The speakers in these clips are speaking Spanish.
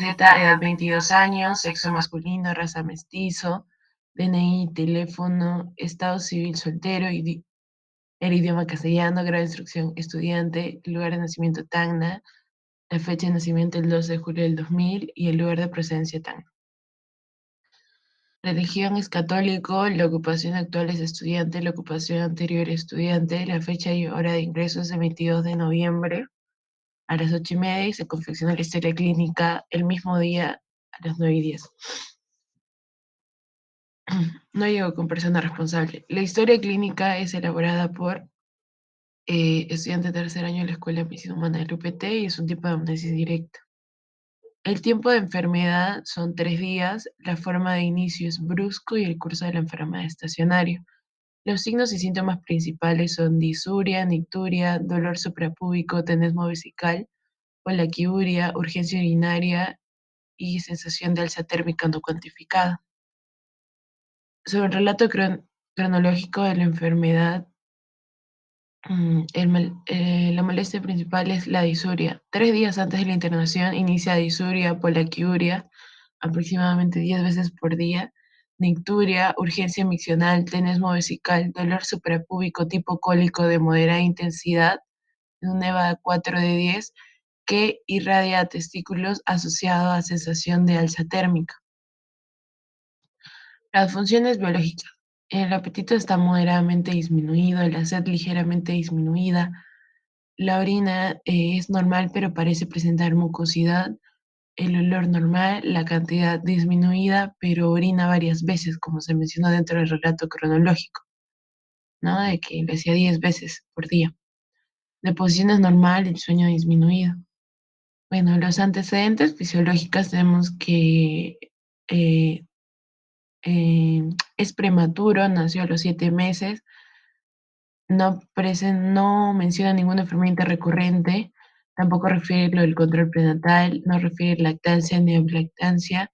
edad 22 años, sexo masculino, raza mestizo, DNI, teléfono, estado civil soltero, el idioma castellano, grado de instrucción estudiante, lugar de nacimiento Tacna, la fecha de nacimiento el 2 de julio del 2000 y el lugar de procedencia Tacna. Religión es católico, la ocupación actual es estudiante, la ocupación anterior estudiante, la fecha y hora de ingreso es el 22 de noviembre a las 8:30 y se confecciona la historia clínica el mismo día a las 9:10. No llegó con persona responsable. La historia clínica es elaborada por estudiante de tercer año de la Escuela de Medicina Humana del UPT y es un tipo de amnesia directa. El tiempo de enfermedad son 3 días, la forma de inicio es brusco y el curso de la enfermedad estacionario. Los signos y síntomas principales son disuria, nicturia, dolor suprapúbico, tenesmo vesical, polaquiuria, urgencia urinaria y sensación de alza térmica no cuantificada. Sobre el relato cronológico de la enfermedad, la molestia principal es la disuria. 3 días antes de la internación inicia disuria, polaquiuria, aproximadamente 10 veces por día, nicturia, urgencia miccional, tenesmo vesical, dolor suprapúbico tipo cólico de moderada intensidad, en un EVA 4 de 10, que irradia a testículos asociado a sensación de alza térmica. Las funciones biológicas. El apetito está moderadamente disminuido, la sed ligeramente disminuida, la orina es normal pero parece presentar mucosidad, el olor normal, la cantidad disminuida, pero orina varias veces, como se mencionó dentro del relato cronológico, ¿no? De que lo hacía 10 veces por día. La posición es normal, el sueño disminuido. Bueno, los antecedentes fisiológicos tenemos que eh, es prematuro, nació a los 7 meses, no menciona ninguna enfermedad recurrente, tampoco refiere lo del control prenatal, no refiere lactancia ni lactancia.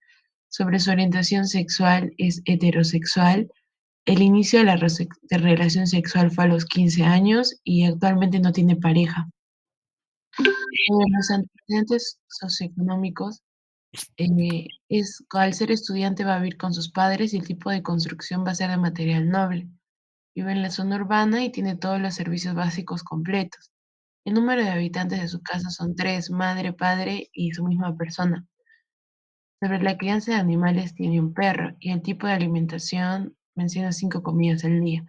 Sobre su orientación sexual es heterosexual. El inicio de la de relación sexual fue a los 15 años y actualmente no tiene pareja. Los antecedentes socioeconómicos al ser estudiante va a vivir con sus padres y el tipo de construcción va a ser de material noble. Vive en la zona urbana y tiene todos los servicios básicos completos. El número de habitantes de su casa son 3, madre, padre y su misma persona. Sobre la crianza de animales tiene un perro y el tipo de alimentación menciona 5 comidas al día.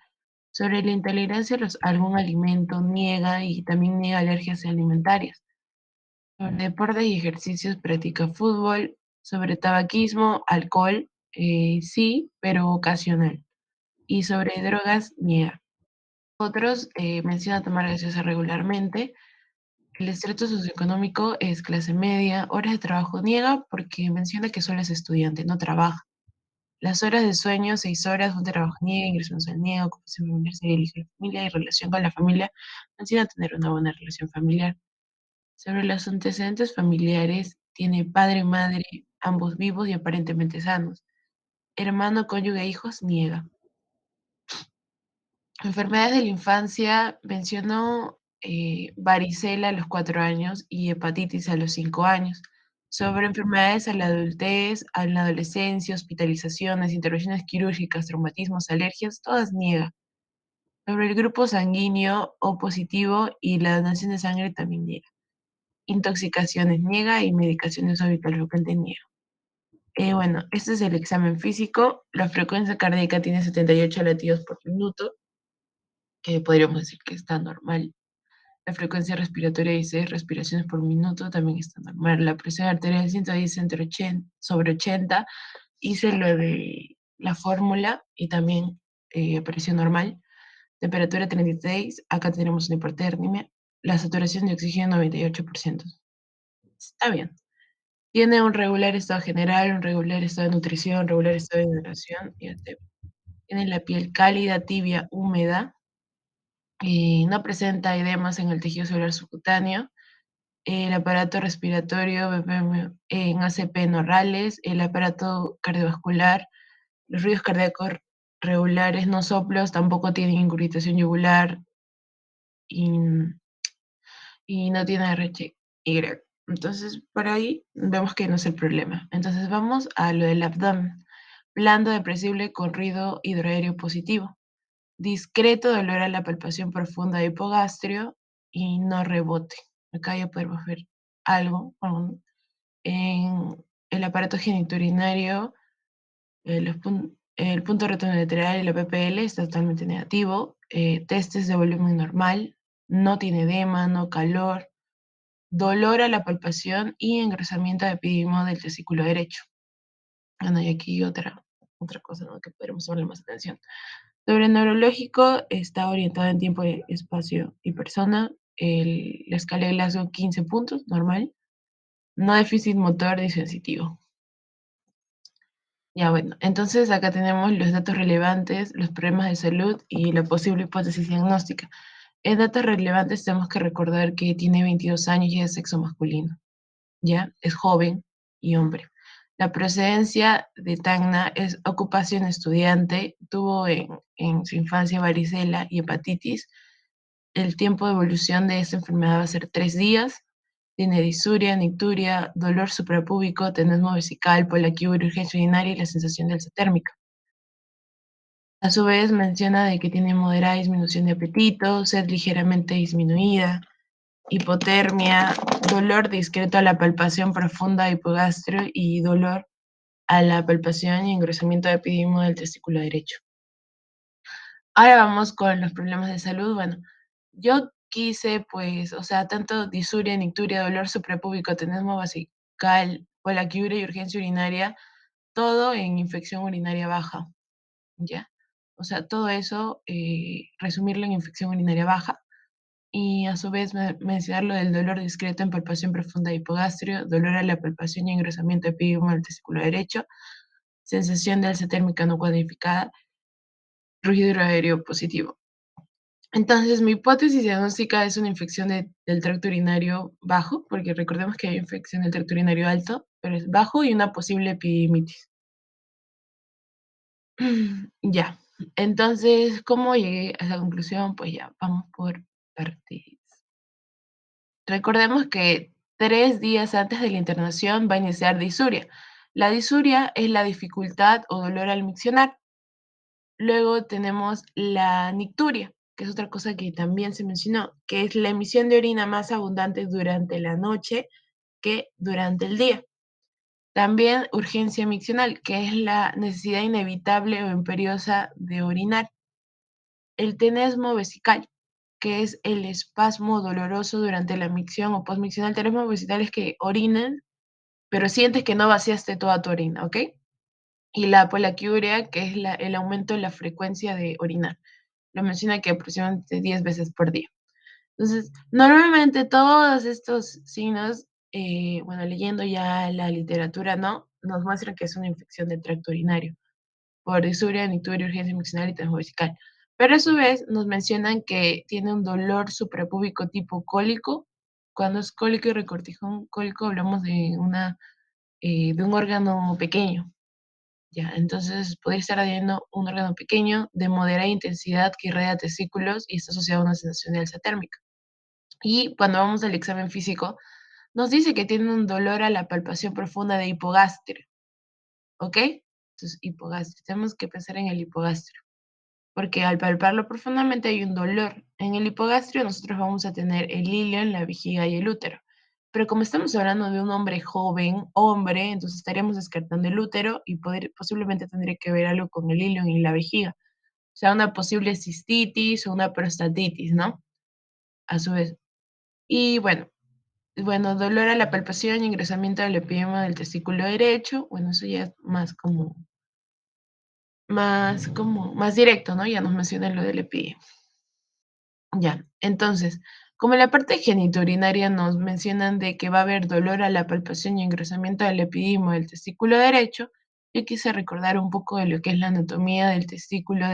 Sobre la intolerancia a algún alimento niega y también niega alergias alimentarias. Sobre deportes y ejercicios practica fútbol. Sobre tabaquismo, alcohol, sí, pero ocasional. Y sobre drogas, niega. Otros menciona tomar gaseosa regularmente. El estrato socioeconómico es clase media. Horas de trabajo niega porque menciona que solo es estudiante, no trabaja. Las horas de sueño, 6 horas, un trabajo niega, ingreso mensual niega, ocupación familiar sería elige la familia y relación con la familia, menciona tener una buena relación familiar. Sobre los antecedentes familiares, tiene padre y madre, ambos vivos y aparentemente sanos. Hermano, cónyuge, hijos, niega. Enfermedades de la infancia, mencionó varicela a los 4 años y hepatitis a los 5 años. Sobre enfermedades a la adultez, a la adolescencia, hospitalizaciones, intervenciones quirúrgicas, traumatismos, alergias, todas niega. Sobre el grupo sanguíneo O positivo y la donación de sangre también niega. Intoxicaciones niega y medicaciones habitual frecuente niega. Bueno, este es el examen físico. La frecuencia cardíaca tiene 78 latidos por minuto, que podríamos decir que está normal. La frecuencia respiratoria 16 respiraciones por minuto también está normal. La presión arterial 110 sobre 80. Hice lo de la fórmula y también apareció normal. Temperatura 36. Acá tenemos una hipertermia. La saturación de oxígeno 98%. Está bien. Tiene un regular estado general, un regular estado de nutrición, regular estado de hidratación. Tiene la piel cálida, tibia, húmeda. No presenta edemas en el tejido celular subcutáneo. El aparato respiratorio BPM en ACP normales, el aparato cardiovascular, los ruidos cardíacos regulares, no soplos, tampoco tienen ingurgitación yugular y no tiene RH. Entonces, por ahí vemos que no es el problema. Entonces, vamos a lo del abdomen. Blando, depresible, con ruido hidroaéreo positivo. Discreto dolor a la palpación profunda de hipogastrio y no rebote. Acá ya podemos ver algo en el aparato genitourinario, el punto retrolateral y la PPL está totalmente negativo. Testes de volumen normal, no tiene edema, no calor, dolor a la palpación y engrosamiento de epidimo del testículo derecho. Bueno, y aquí otra cosa, ¿no?, que podremos ponerle más atención. Sobre el neurológico, está orientado en tiempo, espacio y persona. La escala de Glasgow 15 puntos, normal. No déficit motor disensitivo. Ya, bueno, entonces acá tenemos los datos relevantes, los problemas de salud y la posible hipótesis diagnóstica. En datos relevantes tenemos que recordar que tiene 22 años y es de sexo masculino, ¿ya? Es joven y hombre. La procedencia de Tacna es ocupación estudiante, tuvo en su infancia varicela y hepatitis. El tiempo de evolución de esta enfermedad va a ser 3 días. Tiene disuria, nicturia, dolor suprapúbico, tenesmo vesical, polaquiuria, urgencia urinaria y la sensación de alza térmica. A su vez, menciona de que tiene moderada disminución de apetito, sed ligeramente disminuida, hipotermia, dolor discreto a la palpación profunda de hipogastrio y dolor a la palpación y engrosamiento de epidimo del testículo derecho. Ahora vamos con los problemas de salud. Bueno, yo quise, pues, o sea, tanto disuria, nicturia, dolor suprapúbico, tenesmo vesical, colaquiuria y urgencia urinaria, todo en infección urinaria baja, ¿ya? O sea, todo eso, resumirlo en infección urinaria baja y a su vez mencionar lo del dolor discreto en palpación profunda de hipogastrio, dolor a la palpación y engrosamiento epidimo del testículo derecho, sensación de alza térmica no cuantificada, ruido aéreo positivo. Entonces, mi hipótesis diagnóstica es una infección del tracto urinario bajo, porque recordemos que hay infección del tracto urinario alto, pero es bajo y una posible epidimitis. Ya. Entonces, ¿cómo llegué a esa conclusión? Pues ya, vamos por partes. Recordemos que 3 días antes de la internación va a iniciar disuria. La disuria es la dificultad o dolor al miccionar. Luego tenemos la nicturia, que es otra cosa que también se mencionó, que es la emisión de orina más abundante durante la noche que durante el día. También urgencia miccional, que es la necesidad inevitable o imperiosa de orinar. El tenesmo vesical, que es el espasmo doloroso durante la micción o posmiccional. El tenesmo vesical es que orinen, pero sientes que no vaciaste toda tu orina, ¿ok? Y la polaquiuria, que es el aumento de la frecuencia de orinar. Lo menciona que aproximadamente 10 veces por día. Entonces, normalmente todos estos signos, bueno, leyendo ya la literatura, ¿no?, nos muestran que es una infección del tracto urinario por disuria, nicturia, urgencia miccional y tenesmo vesical. Pero a su vez nos mencionan que tiene un dolor suprapúbico tipo cólico. Cuando es cólico y recortijón cólico hablamos de un órgano pequeño, ¿ya? Entonces podría estar adhiriendo un órgano pequeño de moderada intensidad que irradia testículos y está asociado a una sensación de alza térmica. Y cuando vamos al examen físico, nos dice que tiene un dolor a la palpación profunda de hipogastrio, ¿ok? Entonces, hipogastrio, tenemos que pensar en el hipogastrio, porque al palparlo profundamente hay un dolor. En el hipogastrio nosotros vamos a tener el ilio en la vejiga y el útero. Pero como estamos hablando de un hombre joven, hombre, entonces estaríamos descartando el útero y posiblemente tendría que ver algo con el ilio en la vejiga. O sea, una posible cistitis o una prostatitis, ¿no? A su vez. Y bueno, dolor a la palpación y ingresamiento del epidema del testículo derecho. Bueno, eso ya es más directo, ¿no? Ya nos mencionan lo del epidema. Ya, entonces, como en la parte genitourinaria nos mencionan de que va a haber dolor a la palpación y engrosamiento del epidimo del testículo derecho, yo quise recordar un poco de lo que es la anatomía del testículo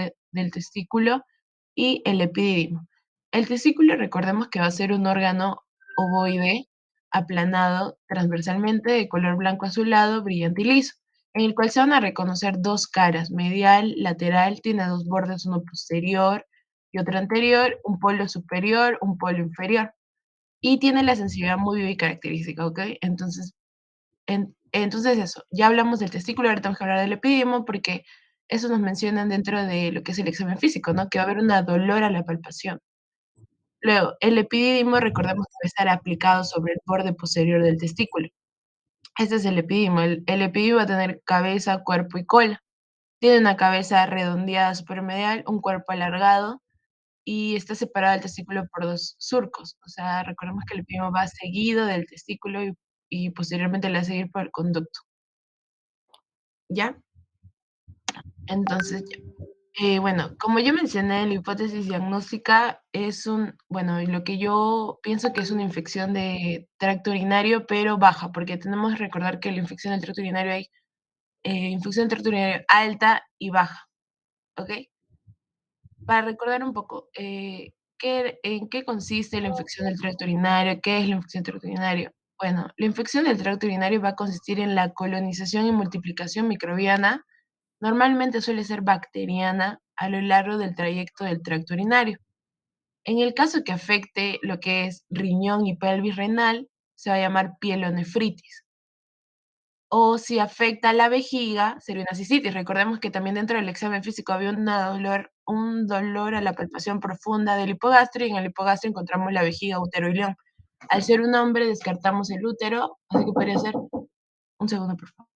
y el epidídimo. El testículo, recordemos que va a ser un órgano ovoide, aplanado transversalmente, de color blanco azulado, brillante y liso, en el cual se van a reconocer dos caras, medial, lateral, tiene dos bordes, uno posterior y otro anterior, un polo superior, un polo inferior. y tiene la sensibilidad muy viva y característica, ¿ok? Entonces eso, ya hablamos del testículo, ahora tenemos que hablar del epidimo, porque eso nos mencionan dentro de lo que es el examen físico, ¿no? Que va a haber una dolor a la palpación. Luego, el epidídimo, recordemos que va a estar aplicado sobre el borde posterior del testículo. Este es el epidídimo. El epidídimo va a tener cabeza, cuerpo y cola. Tiene una cabeza redondeada supermedial, un cuerpo alargado y está separado del testículo por 2 surcos. O sea, recordemos que el epidídimo va seguido del testículo y posteriormente le va a seguir por el conducto, ¿ya? Entonces, ya. Bueno, como yo mencioné, la hipótesis diagnóstica es lo que yo pienso que es una infección de tracto urinario, pero baja, porque tenemos que recordar que la infección del tracto urinario hay infección del tracto urinario alta y baja, ¿ok? Para recordar un poco, ¿en qué consiste la infección del tracto urinario? ¿Qué es la infección del tracto urinario? Bueno, la infección del tracto urinario va a consistir en la colonización y multiplicación microbiana. Normalmente suele ser bacteriana a lo largo del trayecto del tracto urinario. En el caso que afecte lo que es riñón y pelvis renal, se va a llamar pielonefritis. O si afecta a la vejiga, sería una cistitis. Recordemos que también dentro del examen físico había un dolor a la palpación profunda del hipogastrio, y en el hipogastrio encontramos la vejiga, útero y león. Al ser un hombre, descartamos el útero, así que podría ser un segundo, por favor,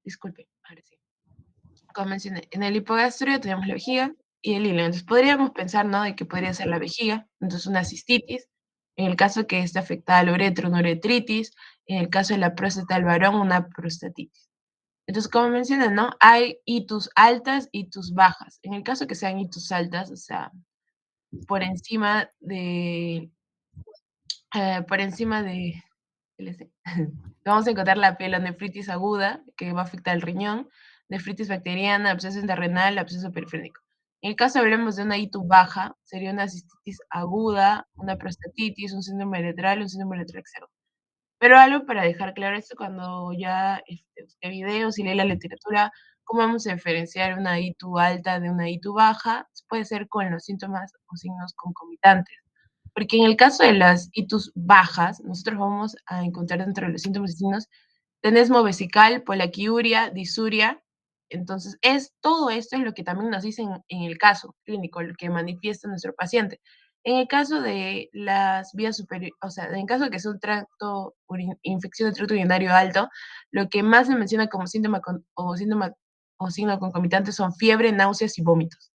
disculpe, ahora sí. Como mencioné, en el hipogastrio tenemos la vejiga y el hilo. Entonces podríamos pensar, ¿no?, de que podría ser la vejiga, entonces una cistitis. En el caso que esté afectada al uretra, una uretritis. En el caso de la próstata del varón, una prostatitis. Entonces, como mencioné, ¿no?, hay itus altas, itus bajas. En el caso que sean itus altas, o sea, por encima de, por encima de LC. Vamos a encontrar la pielonefritis aguda, que va a afectar el riñón, nefritis bacteriana, absceso renal, absceso periférico. En el caso hablemos de una ITU baja, sería una cistitis aguda, una prostatitis, un síndrome uretral, un síndrome uretral externo. Pero algo para dejar claro esto, cuando ya busqué videos y leí la literatura, ¿cómo vamos a diferenciar una ITU alta de una ITU baja? Puede ser con los síntomas o signos concomitantes. Porque en el caso de las ITUs bajas, nosotros vamos a encontrar dentro de los síntomas y signos tenesmo vesical, polaquiuria, disuria. Entonces, todo esto es lo que también nos dicen en el caso clínico, lo que manifiesta nuestro paciente. En el caso de las vías superiores, o sea, en caso de que sea un infección del tracto urinario alto, lo que más se menciona como síntoma o signo concomitante son fiebre, náuseas y vómitos.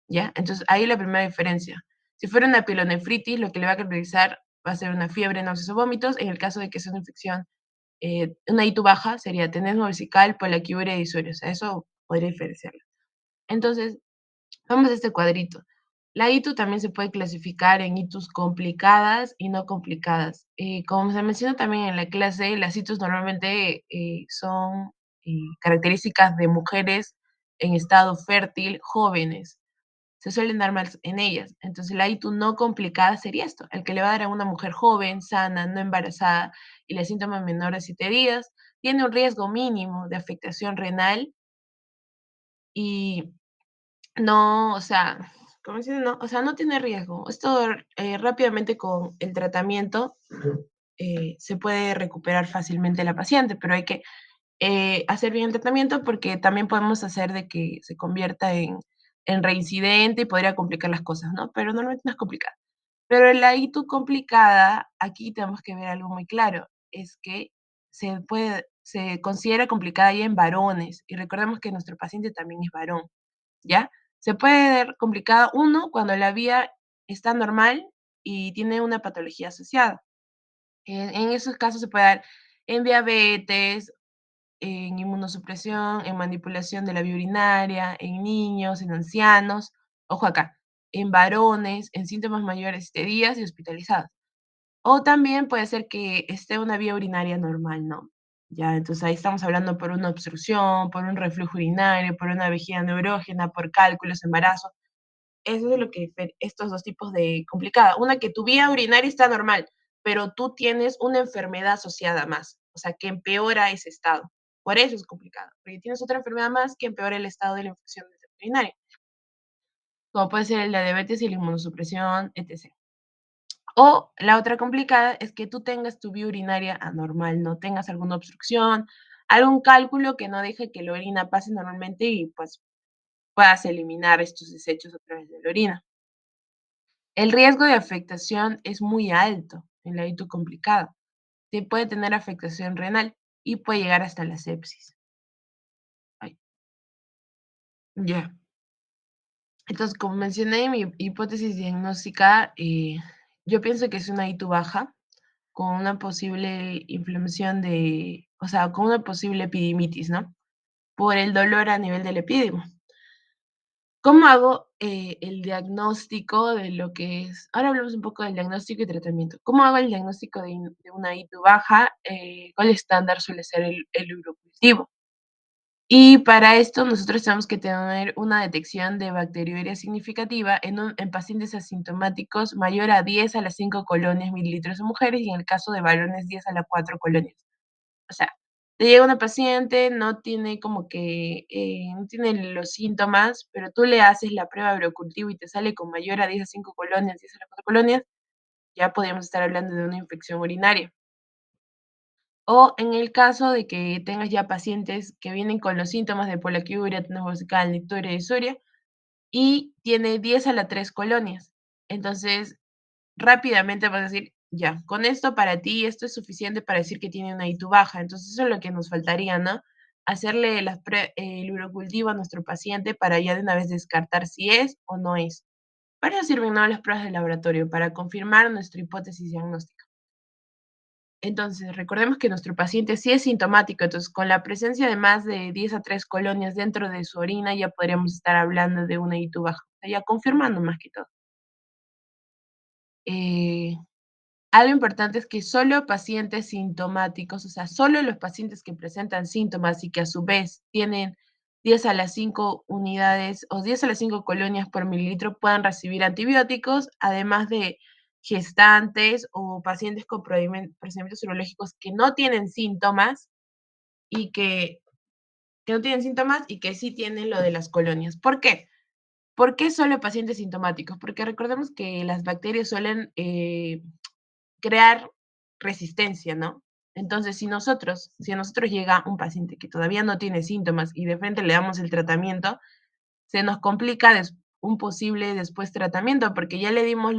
¿Ya? Entonces, ahí la primera diferencia. Si fuera una pielonefritis, lo que le va a caracterizar va a ser una fiebre, náuseas o vómitos. En el caso de que sea una infección, una ITU baja, sería tenesmo vesical, polaquiuria y disuria. O sea, eso podría diferenciarlo. Entonces, vamos a este cuadrito. La ITU también se puede clasificar en ITUs complicadas y no complicadas. Como se menciona también en la clase, las ITUs normalmente son características de mujeres en estado fértil, jóvenes, se suelen dar más en ellas. Entonces, la ITU no complicada sería esto, el que le va a dar a una mujer joven, sana, no embarazada y los síntomas menores de 7 días, tiene un riesgo mínimo de afectación renal y no, o sea, ¿cómo se dice? No, o sea, no tiene riesgo. Esto rápidamente con el tratamiento se puede recuperar fácilmente la paciente, pero hay que hacer bien el tratamiento porque también podemos hacer de que se convierta en reincidente y podría complicar las cosas, ¿no? Pero normalmente no es complicado. Pero la ITU complicada, aquí tenemos que ver algo muy claro, es que se considera complicada ya en varones, y recordemos que nuestro paciente también es varón, ¿ya? Se puede ver complicada, uno, cuando la vía está normal y tiene una patología asociada. En esos casos se puede dar en diabetes, en inmunosupresión, en manipulación de la vía urinaria, en niños, en ancianos, ojo acá, en varones, en síntomas mayores de 7 días y hospitalizados. O también puede ser que esté una vía urinaria normal, ¿no? Ya, entonces ahí estamos hablando por una obstrucción, por un reflujo urinario, por una vejiga neurógena, por cálculos, embarazo. Eso es lo que estos dos tipos de complicada. Una que tu vía urinaria está normal, pero tú tienes una enfermedad asociada más, o sea, que empeora ese estado. Por eso es complicado, porque tienes otra enfermedad más que empeora el estado de la infección urinaria. como puede ser la diabetes y la inmunosupresión, etc. O la otra complicada es que tú tengas tu vía urinaria anormal, no tengas alguna obstrucción, algún cálculo que no deje que la orina pase normalmente y pues puedas eliminar estos desechos a través de la orina. El riesgo de afectación es muy alto en la ITU complicada. Te puede tener afectación renal y puede llegar hasta la sepsis. Ay, ya. Entonces, como mencioné en mi hipótesis diagnóstica, yo pienso que es una ITU baja con una posible inflamación o sea, con una posible epidimitis, ¿no? Por el dolor a nivel del epidemio. ¿Cómo hago el diagnóstico de lo que es? Ahora hablamos un poco del diagnóstico y tratamiento. ¿Cómo hago el diagnóstico de una ITU baja? ¿Cuál estándar suele ser el urocultivo? Y para esto nosotros tenemos que tener una detección de bacteriuria significativa en pacientes asintomáticos mayor a 10 a las 5 colonias mililitros en mujeres y en el caso de varones 10 a las 4 colonias. O sea, te llega una paciente, no tiene como que, no tiene los síntomas, pero tú le haces la prueba de urocultivo y te sale con mayor a 10 a 5 colonias, 10 a las 4 colonias, ya podríamos estar hablando de una infección urinaria. O en el caso de que tengas ya pacientes que vienen con los síntomas de poliaquiuria, tonus vesical, nicturia, disuria, y tiene 10 a la 3 colonias. Entonces, rápidamente vas a decir, ya, con esto para ti, esto es suficiente para decir que tiene una ITU baja. Entonces, eso es lo que nos faltaría, ¿no? Hacerle el urocultivo a nuestro paciente para ya de una vez descartar si es o no es. Para eso sirven, ¿no?, las pruebas de laboratorio, para confirmar nuestra hipótesis diagnóstica. Entonces, recordemos que nuestro paciente sí es sintomático, entonces con la presencia de más de 10 a 3 colonias dentro de su orina ya podríamos estar hablando de una ITU baja, o sea, ya confirmando más que todo. Eh, Algo importante es que solo pacientes sintomáticos, o sea, solo los pacientes que presentan síntomas y que a su vez tienen 10 a las 5 unidades o 10 a las 5 colonias por mililitro puedan recibir antibióticos, además de gestantes o pacientes con procedimientos urológicos que no tienen síntomas y que no tienen síntomas y que sí tienen lo de las colonias. ¿Por qué? ¿Por qué solo pacientes sintomáticos? Porque recordemos que las bacterias suelen crear resistencia, ¿no? Entonces, si a nosotros llega un paciente que todavía no tiene síntomas y de frente le damos el tratamiento, se nos complica un posible después tratamiento, porque ya le dimos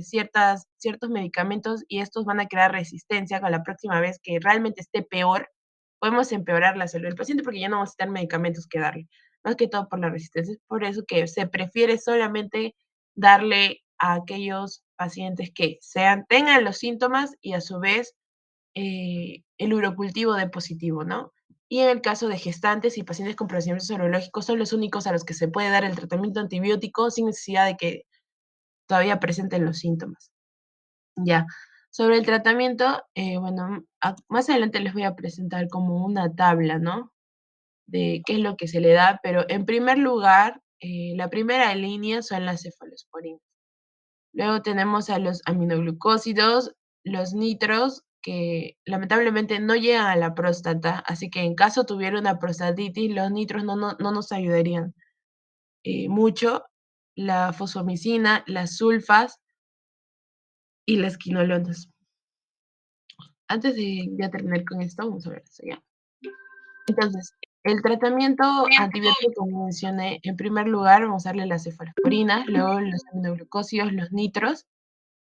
ciertos medicamentos y estos van a crear resistencia con la próxima vez que realmente esté peor, podemos empeorar la salud del paciente porque ya no vamos a tener medicamentos que darle, más que todo por la resistencia. Es por eso que se prefiere solamente darle a aquellos pacientes que tengan los síntomas y a su vez el urocultivo de positivo, ¿no? Y en el caso de gestantes y pacientes con procedimientos serológicos son los únicos a los que se puede dar el tratamiento antibiótico sin necesidad de que todavía presenten los síntomas. Ya. Sobre el tratamiento, bueno, más adelante les voy a presentar como una tabla, ¿no? De qué es lo que se le da, pero en primer lugar, la primera línea son las cefalosporinas. Luego tenemos a los aminoglucósidos, los nitros, que lamentablemente no llegan a la próstata, así que en caso tuviera una prostatitis, los nitros no nos ayudarían mucho. La fosfomicina, las sulfas y las quinolonas. Antes de ya terminar con esto, vamos a ver esto ya. Entonces, el tratamiento antibiótico, como mencioné, en primer lugar, vamos a darle las cefalosporinas, luego los aminoglucósidos, los nitros,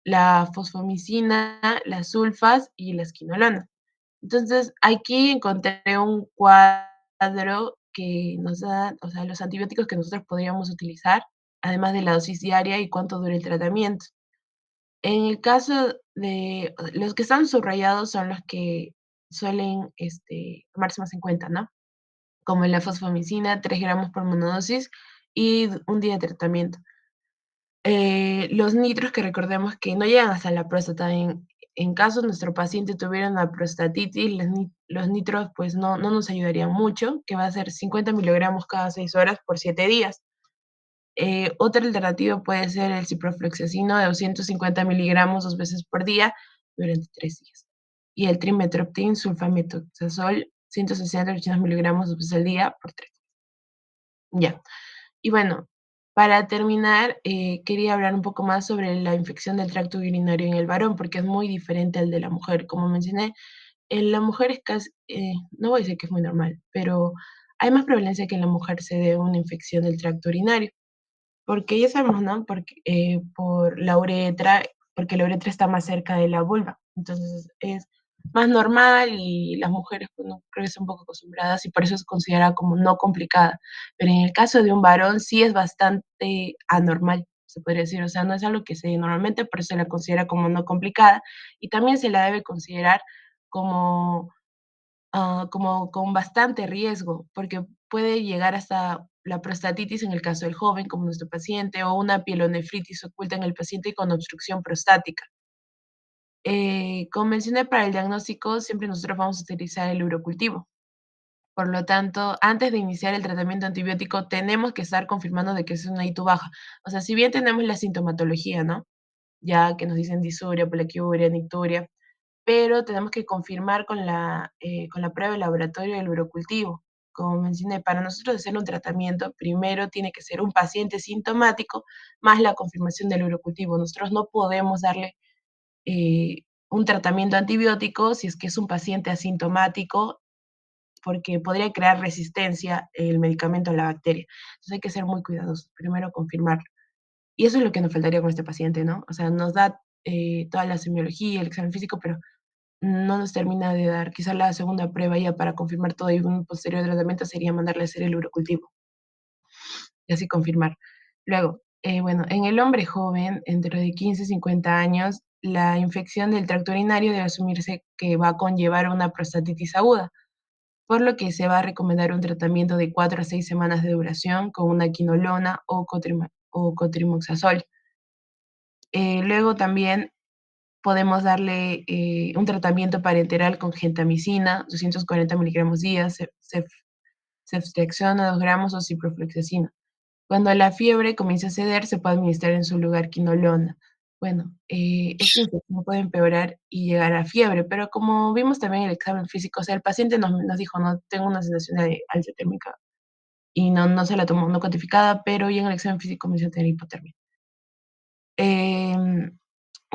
la fosfomicina, las sulfas y la esquinolona. Entonces, aquí encontré un cuadro que nos da, o sea, los antibióticos que nosotros podríamos utilizar, además de la dosis diaria y cuánto dura el tratamiento. En el caso de los que están subrayados son los que suelen, tomarse más en cuenta, ¿no? Como la fosfomicina, 3 gramos por monodosis y un día de tratamiento. Los nitros, que recordemos que no llegan hasta la próstata. En caso nuestro paciente tuviera una prostatitis, los nitros, pues, no nos ayudarían mucho, que va a ser 50 miligramos cada 6 horas por 7 días. Otra alternativa puede ser el ciprofloxacino de 250 miligramos 2 veces por día durante 3 días. Y el trimethoprim sulfamethoxazol, 160 a 800 miligramos 2 veces al día por 3 días. Ya. Y bueno, Para terminar, quería hablar un poco más sobre la infección del tracto urinario en el varón, porque es muy diferente al de la mujer. Como mencioné, en la mujer es casi, no voy a decir que es muy normal, pero hay más prevalencia que en la mujer se dé una infección del tracto urinario. Porque ya sabemos, ¿no? Porque, por la uretra, porque la uretra está más cerca de la vulva. Entonces es más normal y las mujeres, pues, no creo que están un poco acostumbradas y por eso es considerada como no complicada. Pero en el caso de un varón sí es bastante anormal, se podría decir. O sea, no es algo que se dé normalmente, por eso se la considera como no complicada y también se la debe considerar como como con bastante riesgo, porque puede llegar hasta la prostatitis en el caso del joven, como nuestro paciente, o una pielonefritis oculta en el paciente con obstrucción prostática. Como mencioné, para el diagnóstico siempre nosotros vamos a utilizar el urocultivo. Por lo tanto, antes de iniciar el tratamiento antibiótico, tenemos que estar confirmando de que es una ITU baja. O sea, si bien tenemos la sintomatología, ¿no? Ya que nos dicen disuria, poliquiuria, nicturia, pero tenemos que confirmar con la prueba de laboratorio del urocultivo. Como mencioné, para nosotros hacer un tratamiento, primero tiene que ser un paciente sintomático más la confirmación del urocultivo. Nosotros no podemos darle un tratamiento antibiótico si es que es un paciente asintomático, porque podría crear resistencia el medicamento a la bacteria. Entonces hay que ser muy cuidadosos, primero confirmarlo. Y eso es lo que nos faltaría con este paciente, ¿no? O sea, nos da toda la semiología, el examen físico, pero no nos termina de dar. Quizá la segunda prueba ya para confirmar todo y un posterior tratamiento sería mandarle a hacer el urocultivo y así confirmar. Luego, bueno, en el hombre joven, entre de 15 y 50 años, la infección del tracto urinario debe asumirse que va a conllevar una prostatitis aguda, por lo que se va a recomendar un tratamiento de 4 a 6 semanas de duración con una quinolona o cotrimoxazol. Luego también podemos darle un tratamiento parenteral con gentamicina, 240 miligramos día, ceftriaxona 2 gramos o ciprofloxacina. Cuando la fiebre comience a ceder, se puede administrar en su lugar quinolona. Bueno, esta infección puede empeorar y llegar a fiebre, pero como vimos también en el examen físico, o sea, el paciente nos dijo, no, tengo una sensación de alta térmica y no se la tomó no cuantificada, pero ya en el examen físico comenzó a tener hipotermia. Em,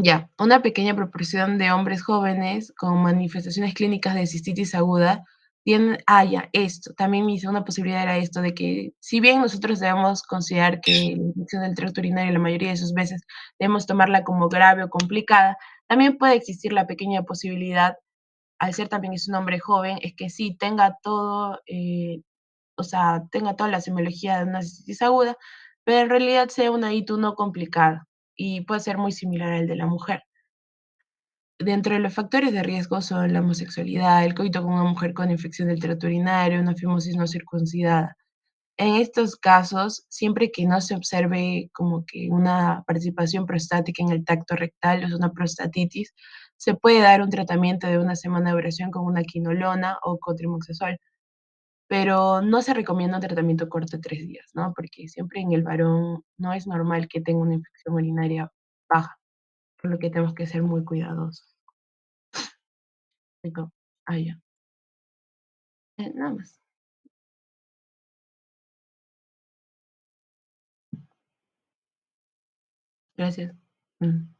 Ya, una pequeña proporción de hombres jóvenes con manifestaciones clínicas de cistitis aguda tienen, ya, esto, también mi segunda posibilidad era esto, de que si bien nosotros debemos considerar que la infección del tracto urinario la mayoría de sus veces debemos tomarla como grave o complicada, también puede existir la pequeña posibilidad, al ser también es un hombre joven, es que sí tenga todo, o sea, tenga toda la semiología de una cistitis aguda, pero en realidad sea una ITU no complicada y puede ser muy similar al de la mujer. Dentro de los factores de riesgo son la homosexualidad, el coito con una mujer con infección del tracto urinario, una fimosis no circuncidada. En estos casos, siempre que no se observe como que una participación prostática en el tacto rectal, es una prostatitis, se puede dar un tratamiento de una semana de duración con una quinolona o cotrimoxazol, pero no se recomienda un tratamiento corto de 3 días, ¿no? Porque siempre en el varón no es normal que tenga una infección urinaria baja, por lo que tenemos que ser muy cuidadosos. Digo, ya. Nada más. Gracias. Mm.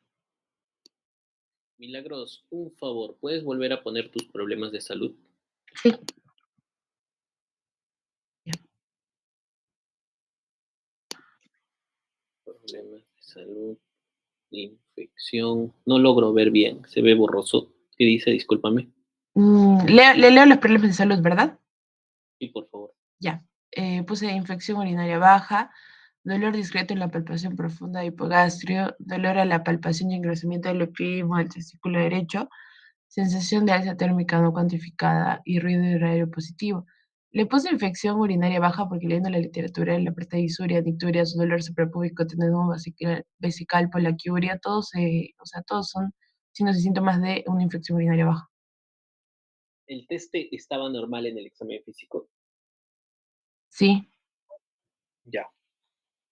Milagros, un favor, ¿puedes volver a poner tus problemas de salud? Sí, ya. Problemas de salud, infección. No logro ver bien, se ve borroso. ¿Qué dice? Discúlpame. Le leo los problemas de salud, ¿verdad? Sí, por favor. Ya. Puse infección urinaria baja, dolor discreto en la palpación profunda de hipogastrio, dolor a la palpación y engrosamiento del epidimo del testículo derecho, sensación de alza térmica no cuantificada y ruido horario positivo. Le puse infección urinaria baja porque leyendo la literatura, la prestadisuria, nicturias, dolor suprapúbico, tenedor vesical, poliaquiuria, todos, o sea, todos son signos y síntomas de una infección urinaria baja. El teste estaba normal en el examen físico. Sí. Ya,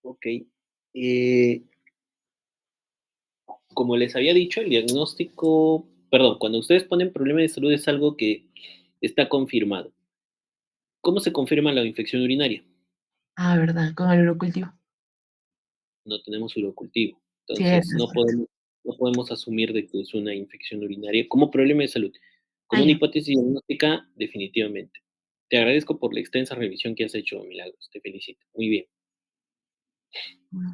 ok. Eh, Como les había dicho, el diagnóstico, perdón, cuando ustedes ponen problema de salud es algo que está confirmado. ¿Cómo se confirma la infección urinaria? Verdad, con el urocultivo. no tenemos urocultivo. Sí, es Entonces, cierto. no podemos asumir de que es una infección urinaria como problema de salud. Ah, Como una ya. hipótesis diagnóstica, definitivamente. Te agradezco por la extensa revisión que has hecho, Milagros. Te felicito. Muy bien. Mm,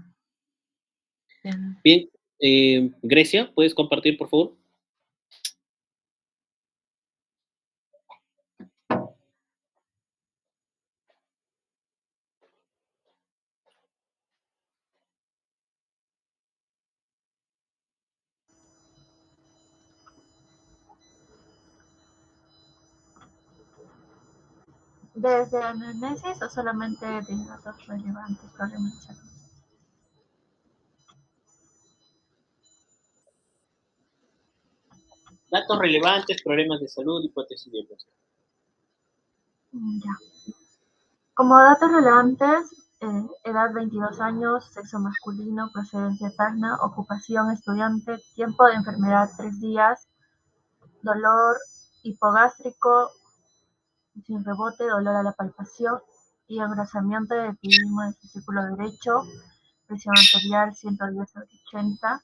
bien. Bien, Grecia, ¿puedes compartir, por favor? ¿Desde análisis o solamente de datos relevantes probablemente? Datos relevantes, problemas de salud, hipótesis diagnóstica. Ya. Como datos relevantes, edad 22 años, sexo masculino, procedencia eterna, ocupación estudiante, tiempo de enfermedad 3 días, dolor hipogástrico sin rebote, dolor a la palpación y engrosamiento de epidismo del testículo derecho, presión arterial 110/80,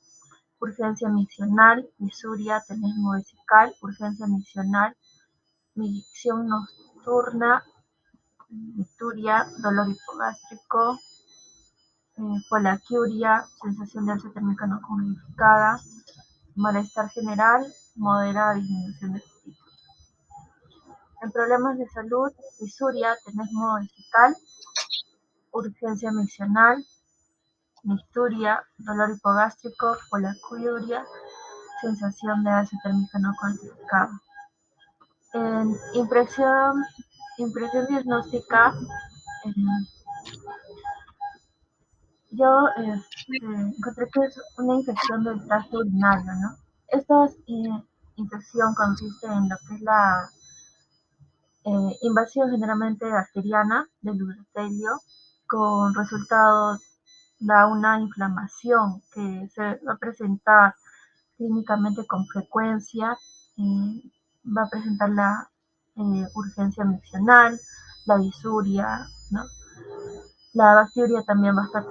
urgencia miccional, disuria, tenesmo vesical, urgencia miccional, micción nocturna, micturia, dolor hipogástrico, polaquiuria, sensación de alza térmica no comunicada, malestar general, moderada disminución de apetito. En problemas de salud, disuria, tenesmo vesical, urgencia miccional, micturia, dolor hipogástrico, polaquiuria, sensación de alza térmica no cuantificada. En impresión diagnóstica, eh, yo encontré que es una infección del tracto urinario, ¿no? Esta infección consiste en lo que es la invasión generalmente bacteriana del urotelio, con resultados da una inflamación que se va a presentar clínicamente con frecuencia, eh, va a presentar la urgencia miccional, la disuria, ¿no? La bacteria también va a estar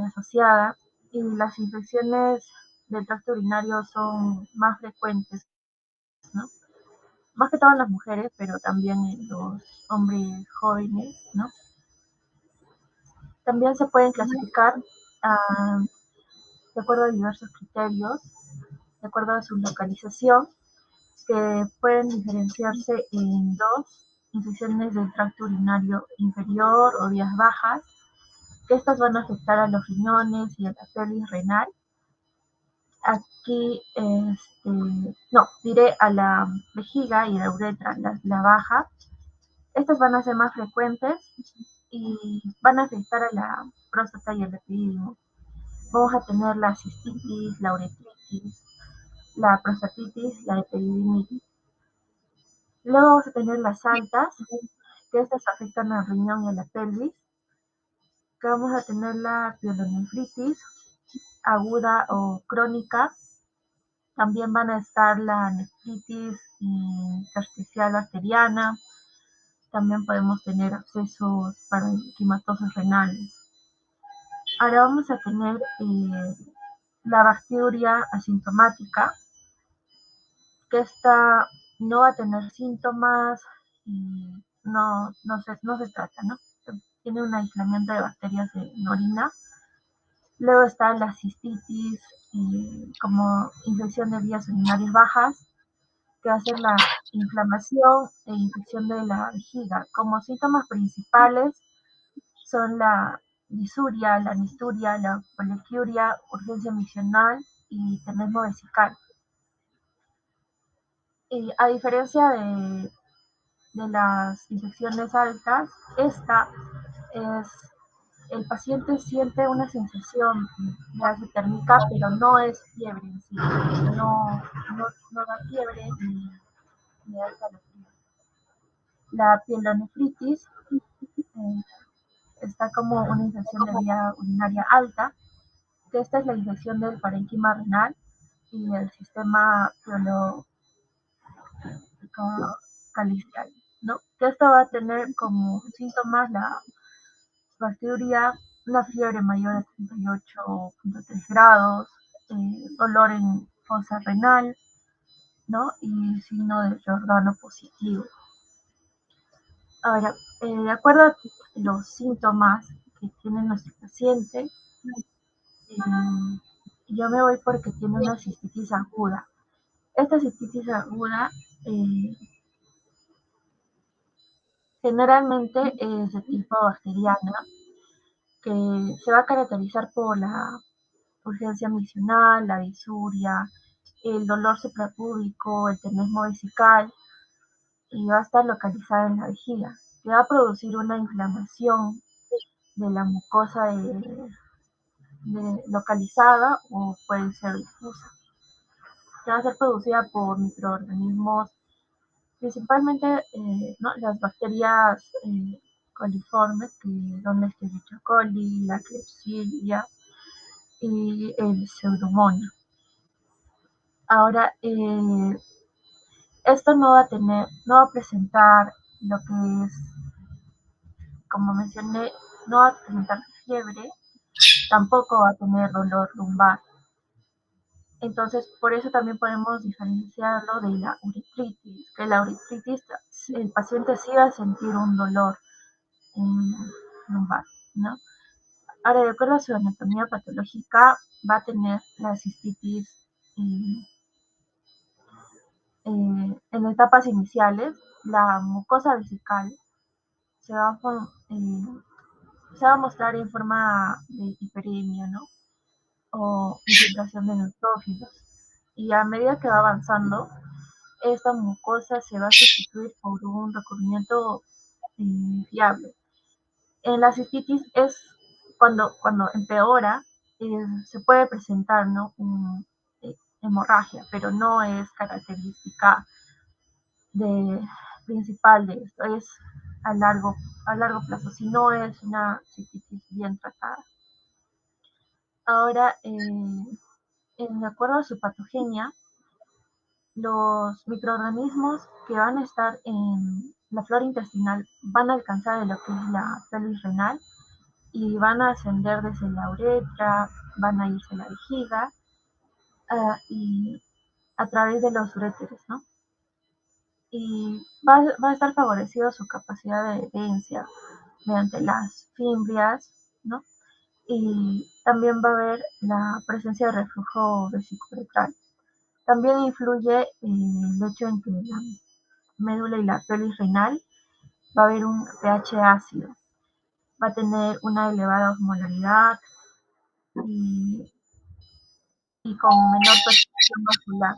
asociada y las infecciones del tracto urinario son más frecuentes, ¿no? Más que todo en las mujeres, pero también en los hombres jóvenes, ¿no? También se pueden clasificar uh, de acuerdo a diversos criterios, de acuerdo a su localización, que pueden diferenciarse en dos: infecciones del tracto urinario inferior o vías bajas, que estas van a afectar a los riñones y a la pelvis renal. Aquí, no, diré a la vejiga y la uretra, la baja. Estas van a ser más frecuentes y van a afectar a la próstata y el epidídimo. Vamos a tener la cistitis, la uretritis, la prostatitis, la epididimitis. Luego vamos a tener las altas, que estas afectan al riñón y a la pelvis. Que vamos a tener la pielonefritis aguda o crónica. También van a estar la nefritis intersticial bacteriana. También podemos tener abscesos parenquimatosos renales. Ahora vamos a tener la bacteria asintomática, que esta no va a tener síntomas y no se trata, ¿no? Tiene un aislamiento de bacterias en orina. Luego está la cistitis como infección de vías urinarias bajas, que va a ser la inflamación e infección de la vejiga. Como síntomas principales son la disuria, la misturia, la poliquiuria, urgencia miccional y tenesmo vesical. Y a diferencia de las infecciones altas, esta es, el paciente siente una sensación de alta térmica, pero no es fiebre en sí, no da fiebre ni da calofrío. La pielonefritis eh, está como una infección de vía urinaria alta, que esta es la infección del parénquima renal y el sistema calicial, ¿no? Que esto va a tener como síntomas la bacteria una fiebre mayor a 38.3 grados, dolor en fosa renal, ¿no? Y signo de Giordano positivo. Ahora, de acuerdo a los síntomas que tiene nuestro paciente, yo me voy porque tiene una cistitis aguda. Esta cistitis aguda generalmente es de tipo bacteriana, que se va a caracterizar por la urgencia misional, la disuria, el dolor suprapúbico, el tenesmo vesical, y va a estar localizada en la vejiga, que va a producir una inflamación de la mucosa localizada o puede ser difusa, que va a ser producida por microorganismos, principalmente ¿no? las bacterias coliformes, que son la Escherichia coli, la Klebsiella y el Pseudomonas. Ahora, esto no va a presentar lo que es, como mencioné, no va a presentar fiebre, tampoco va a tener dolor lumbar. Entonces, por eso también podemos diferenciarlo de la uretritis, que la uretritis, el paciente sí va a sentir un dolor lumbar, ¿no? Ahora, de acuerdo a su anatomía patológica, va a tener la cistitis en etapas iniciales. La mucosa vesical se va, se va a mostrar en forma de hiperemia, ¿no? O infiltración de neutrófilos. Y a medida que va avanzando, esta mucosa se va a sustituir por un recubrimiento fiable. En la cistitis es cuando empeora, se puede presentar, ¿no? Hemorragia, pero no es característica de, principal de esto, es a largo plazo, si no es una cistitis bien tratada. Ahora, de acuerdo a su patogenia, los microorganismos que van a estar en la flora intestinal van a alcanzar lo que es la pelvis renal y van a ascender desde la uretra, van a irse a la vejiga y a través de los uréteres, ¿no? Y va a estar favorecido su capacidad de adherencia mediante las fimbrias, ¿no? Y también va a haber la presencia de reflujo vesicouretral. También influye el hecho en que la médula y la pelvis renal va a haber un pH ácido, va a tener una elevada osmolaridad y, y con menor percepción vascular,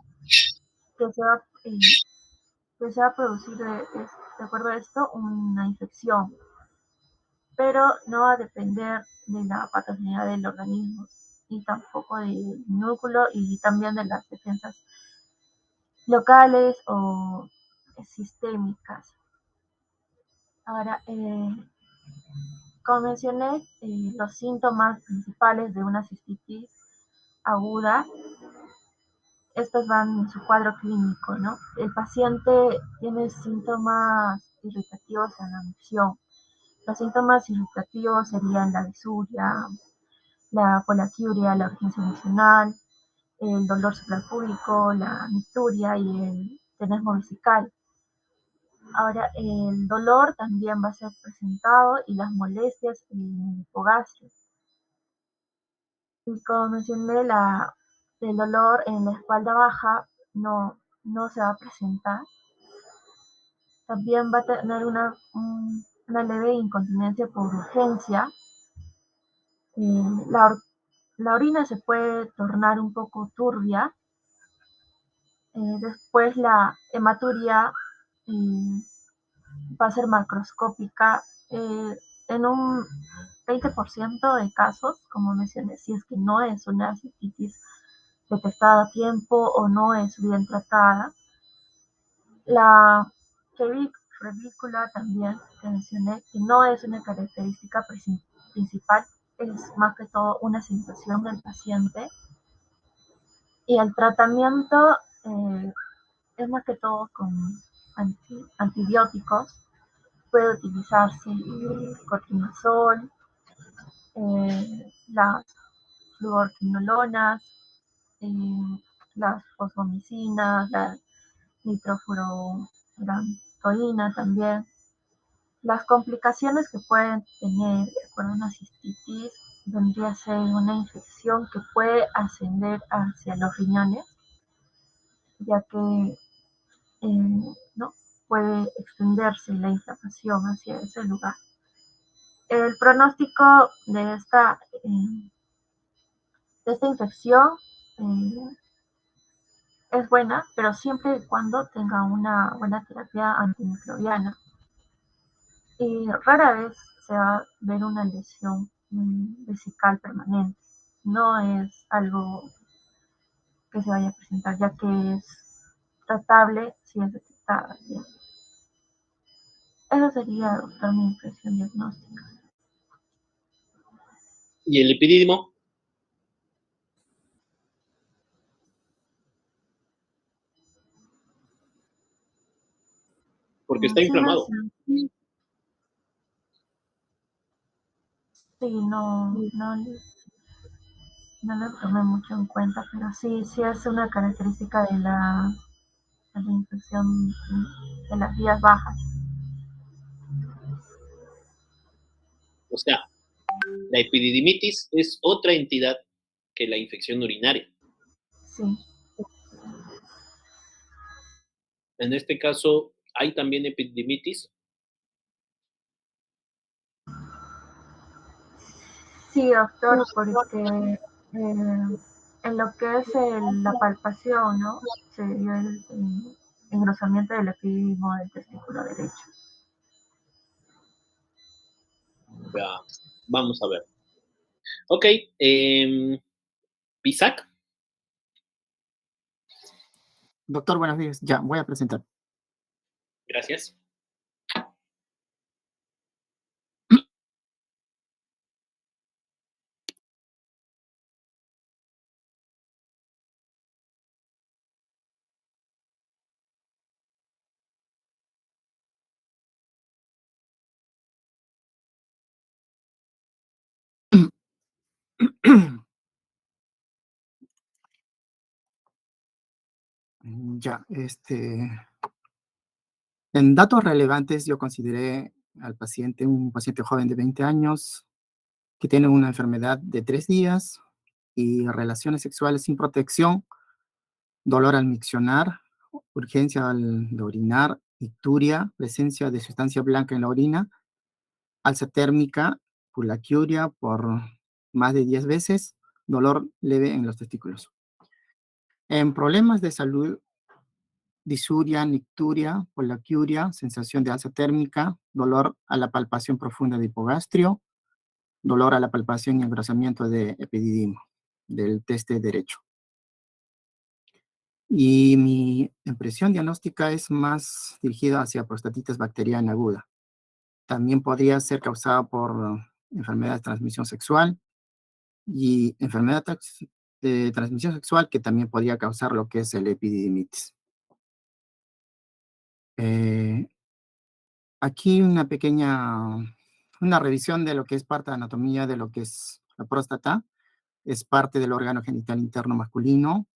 que se va, que se va a producir, de acuerdo a esto, una infección, pero no va a depender de la patogenia del organismo y tampoco del núcleo y también de las defensas locales o sistémicas. Ahora, como mencioné, los síntomas principales de una cistitis aguda, estos van en su cuadro clínico, ¿no? El paciente tiene síntomas irritativos en la micción. Los síntomas irritativos serían la disuria, la polaquiuria, la urgencia emocional, el dolor suprapúbico, la nicturia y el tenesmo vesical. Ahora, el dolor también va a ser presentado y las molestias en el hipogastrio. Y como mencioné, el dolor en la espalda baja no se va a presentar. También va a tener una leve incontinencia por urgencia. La, la orina se puede tornar un poco turbia. Después la hematuria va a ser macroscópica en un 20% de casos, como mencioné, si es que no es una cistitis detectada a tiempo o no es bien tratada. La febrícula también, que mencioné, que no es una característica principal, es más que todo una sensación del paciente. Y el tratamiento es más que todo con antibióticos. Puede utilizarse cortisol, las fluorquinolonas, las fosfomicinas, la nitrofurantoína también. Las complicaciones que pueden tener con una cistitis vendría a ser una infección que puede ascender hacia los riñones, ya que ¿no? puede extenderse la inflamación hacia ese lugar. El pronóstico de esta infección eh, es buena, pero siempre y cuando tenga una buena terapia antimicrobiana. Y rara vez se va a ver una lesión vesical permanente. No es algo que se vaya a presentar, ya que es tratable si es detectada bien. Esa sería, doctor, mi impresión diagnóstica. ¿Y el epididimo? Porque está Sí, inflamado. sí, no lo tomé mucho en cuenta, pero sí, sí es una característica de la infección de las vías bajas. O sea, la epididimitis es otra entidad que la infección urinaria. Sí, En este caso, hay también epididimitis. sí, doctor, porque en lo que es la palpación, ¿no? Se dio el engrosamiento del epididimo del testículo derecho. Ya, vamos a ver. Ok, Pisac. Doctor, buenos días. Ya, voy a presentar. Gracias. Ya, en datos relevantes yo consideré al paciente un paciente joven de 20 años que tiene una enfermedad de 3 días y relaciones sexuales sin protección, dolor al miccionar, urgencia de orinar, icturia, presencia de sustancia blanca en la orina, alza térmica, pulaquiuria por más de 10 veces, dolor leve en los testículos. En problemas de salud, disuria, nicturia, polaquiuria, sensación de alza térmica, dolor a la palpación profunda de hipogastrio, dolor a la palpación y engrosamiento de epididimo del teste derecho. Y mi impresión diagnóstica es más dirigida hacia prostatitis bacteriana aguda. También podría ser causada por enfermedad de transmisión sexual y enfermedad de transmisión sexual que también podría causar lo que es el epididimitis. Aquí una revisión de lo que es parte de anatomía de lo que es la próstata. Es parte del órgano genital interno masculino.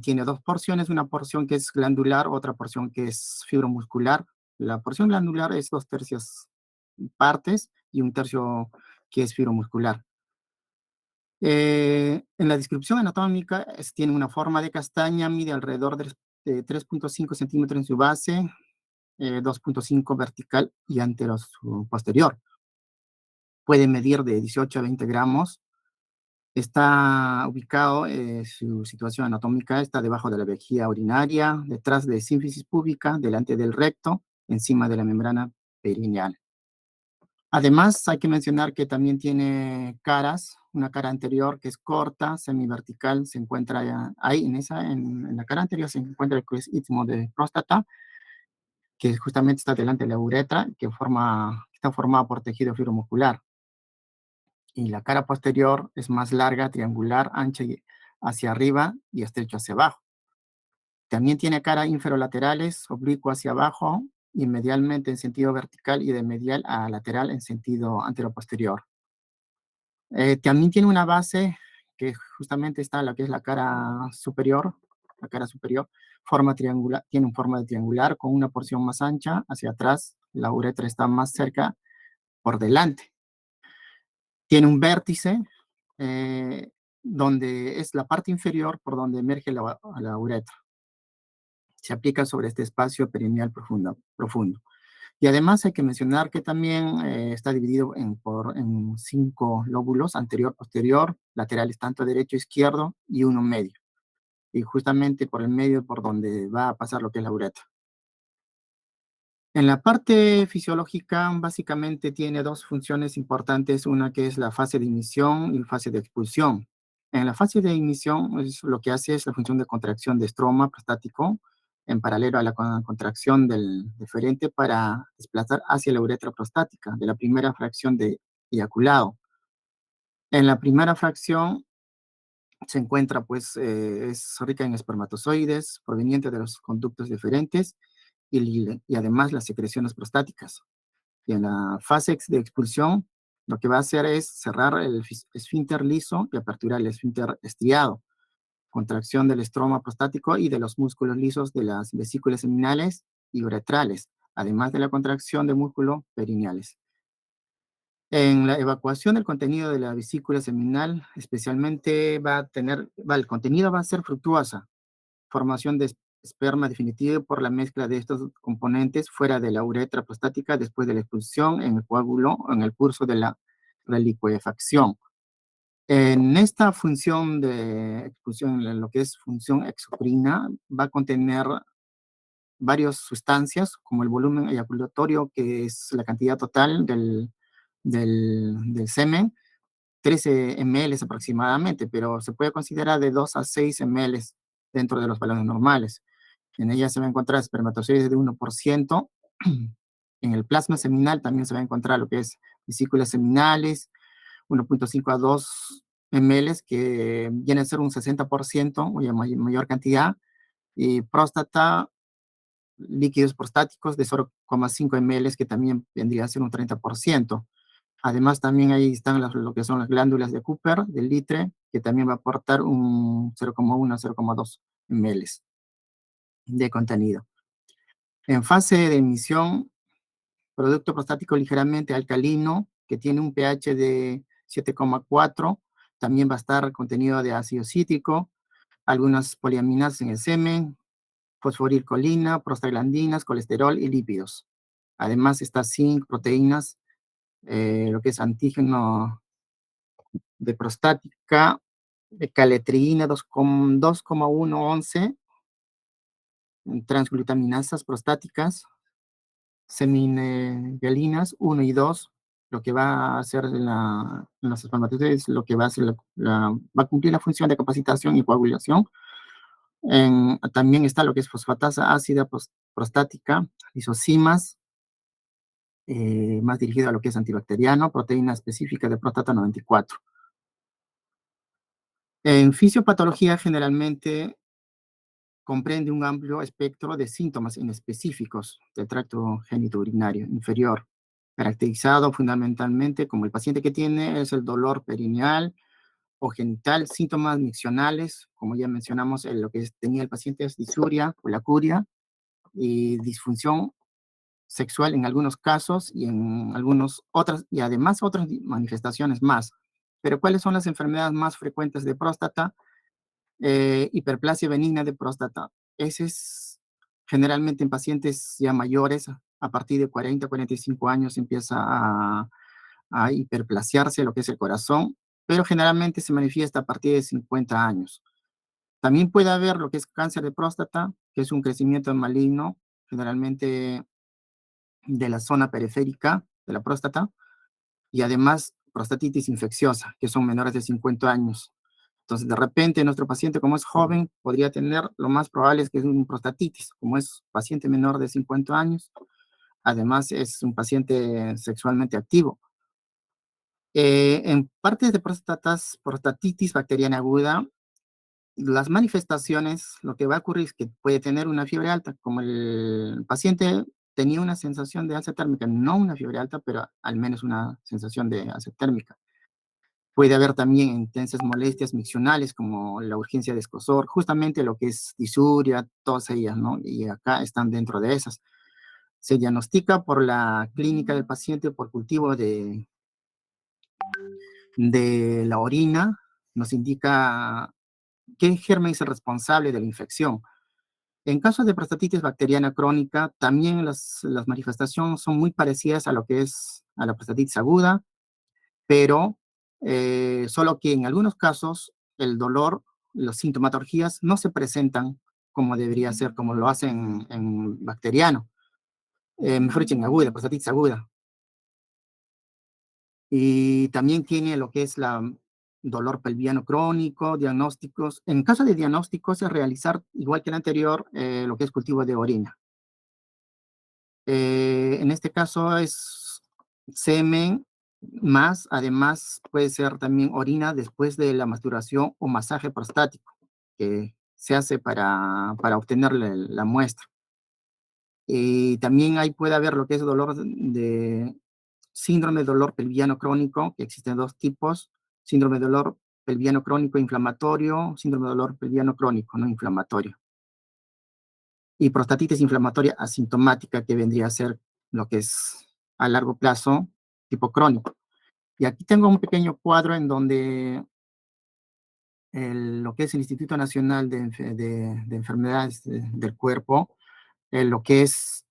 Tiene dos porciones, una porción que es glandular, otra porción que es fibromuscular. La porción glandular es 2/3 partes y 1/3 que es fibromuscular. En la descripción anatómica tiene una forma de castaña, mide alrededor de 3.5 centímetros en su base, 2.5 vertical y posterior. Puede medir de 18 a 20 gramos. Está ubicado, su situación anatómica está debajo de la vejiga urinaria, detrás de sínfisis púbica, delante del recto, encima de la membrana perineal. Además, hay que mencionar que también tiene caras, una cara anterior que es corta, semivertical, se encuentra ahí, en la cara anterior se encuentra el istmo de próstata, que justamente está delante de la uretra, está formada por tejido fibromuscular. Y la cara posterior es más larga, triangular, ancha hacia arriba y estrecho hacia abajo. También tiene cara inferolaterales, oblicuo hacia abajo y medialmente en sentido vertical y de medial a lateral en sentido anteroposterior. También tiene una base que justamente está la que es la cara superior, forma triangular, tiene un forma de triangular con una porción más ancha hacia atrás, la uretra está más cerca por delante. Tiene un vértice donde es la parte inferior por donde emerge la uretra. Se aplica sobre este espacio perineal profundo. Y además hay que mencionar que también está dividido en 5 lóbulos, anterior, posterior, laterales tanto derecho, izquierdo y uno medio. Y justamente por el medio por donde va a pasar lo que es la uretra. En la parte fisiológica, básicamente tiene dos funciones importantes, una que es la fase de ignición y la fase de expulsión. En la fase de ignición, lo que hace es la función de contracción de estroma prostático en paralelo a la contracción del deferente para desplazar hacia la uretra prostática de la primera fracción de eyaculado. En la primera fracción se encuentra, pues, es rica en espermatozoides provenientes de los conductos deferentes y además las secreciones prostáticas. Y en la fase de expulsión, lo que va a hacer es cerrar el esfínter liso y aperturar el esfínter estriado, contracción del estroma prostático y de los músculos lisos de las vesículas seminales y uretrales, además de la contracción de músculos perineales. En la evacuación del contenido de la vesícula seminal, especialmente el contenido va a ser fructuosa, formación de esperma definitivo por la mezcla de estos componentes fuera de la uretra prostática después de la expulsión en el coágulo o en el curso de la reliquefacción. En esta función de expulsión, en lo que es función exocrina, va a contener varias sustancias, como el volumen eyaculatorio, que es la cantidad total del semen, 13 ml aproximadamente, pero se puede considerar de 2 a 6 ml dentro de los balones normales. En ella se va a encontrar espermatozoides de 1%. En el plasma seminal también se va a encontrar lo que es vesículas seminales, 1.5 a 2 ml, que viene a ser un 60% o mayor cantidad, y próstata, líquidos prostáticos de 0,5 ml, que también vendría a ser un 30%. Además, también ahí están lo que son las glándulas de Cooper, del litre, que también va a aportar un 0,1 a 0,2 ml de contenido. En fase de emisión, producto prostático ligeramente alcalino, que tiene un pH de 7,4, también va a estar contenido de ácido cítrico, algunas poliaminas en el semen, fosforilcolina, prostaglandinas, colesterol y lípidos. Además está zinc, proteínas, lo que es antígeno de prostática, de caletrina 2,111, transglutaminasas prostáticas, seminegalinas 1 y 2, lo que va a hacer en los espermatozoides, lo que va a hacer va a cumplir la función de capacitación y coagulación. También está lo que es fosfatasa ácida prostática, lisocimas, más dirigido a lo que es antibacteriano, proteína específica de próstata 94. En fisiopatología generalmente comprende un amplio espectro de síntomas inespecíficos del tracto genitourinario inferior, caracterizado fundamentalmente como el paciente que tiene es el dolor perineal o genital, síntomas miccionales, como ya mencionamos, lo que tenía el paciente es disuria, colacuria y disfunción sexual en algunos casos y en algunos otras, y además otras manifestaciones más. Pero ¿cuáles son las enfermedades más frecuentes de próstata? Hiperplasia benigna de próstata. Ese es generalmente en pacientes ya mayores, a partir de 40, 45 años empieza a hiperplasiarse lo que es el corazón, pero generalmente se manifiesta a partir de 50 años. También puede haber lo que es cáncer de próstata, que es un crecimiento maligno, generalmente de la zona periférica de la próstata, y además prostatitis infecciosa, que son menores de 50 años. Entonces, de repente, nuestro paciente, como es joven, podría tener, lo más probable es que es un prostatitis, como es paciente menor de 50 años, además es un paciente sexualmente activo. En partes de prostatitis bacteriana aguda, las manifestaciones, lo que va a ocurrir es que puede tener una fiebre alta, como el paciente tenía una sensación de alza térmica, no una fiebre alta, pero al menos una sensación de alza térmica. Puede haber también intensas molestias miccionales como la urgencia de escozor, justamente lo que es disuria, todas ellas, ¿no? Y acá están dentro de esas. Se diagnostica por la clínica del paciente por cultivo de la orina, nos indica qué germen es el responsable de la infección. En caso de prostatitis bacteriana crónica, también las manifestaciones son muy parecidas a lo que es a la prostatitis aguda, pero solo que en algunos casos el dolor, las sintomatologías no se presentan como debería ser, como lo hacen en bacteriano, mejor dicho, en aguda, prostatitis aguda. Y también tiene lo que es la dolor pelviano crónico, diagnósticos. En caso de diagnósticos es realizar, igual que el anterior, lo que es cultivo de orina. En este caso es semen más, además puede ser también orina después de la masturbación o masaje prostático que se hace para obtener la muestra. Y también ahí puede haber lo que es dolor de síndrome de dolor pelviano crónico, que existen dos tipos, síndrome de dolor pelviano crónico inflamatorio, síndrome de dolor pelviano crónico no inflamatorio. Y prostatitis inflamatoria asintomática, que vendría a ser lo que es a largo plazo, tipo crónico. Y aquí tengo un pequeño cuadro en donde lo que es el Instituto Nacional de Enfermedades del Cuerpo, lo que es,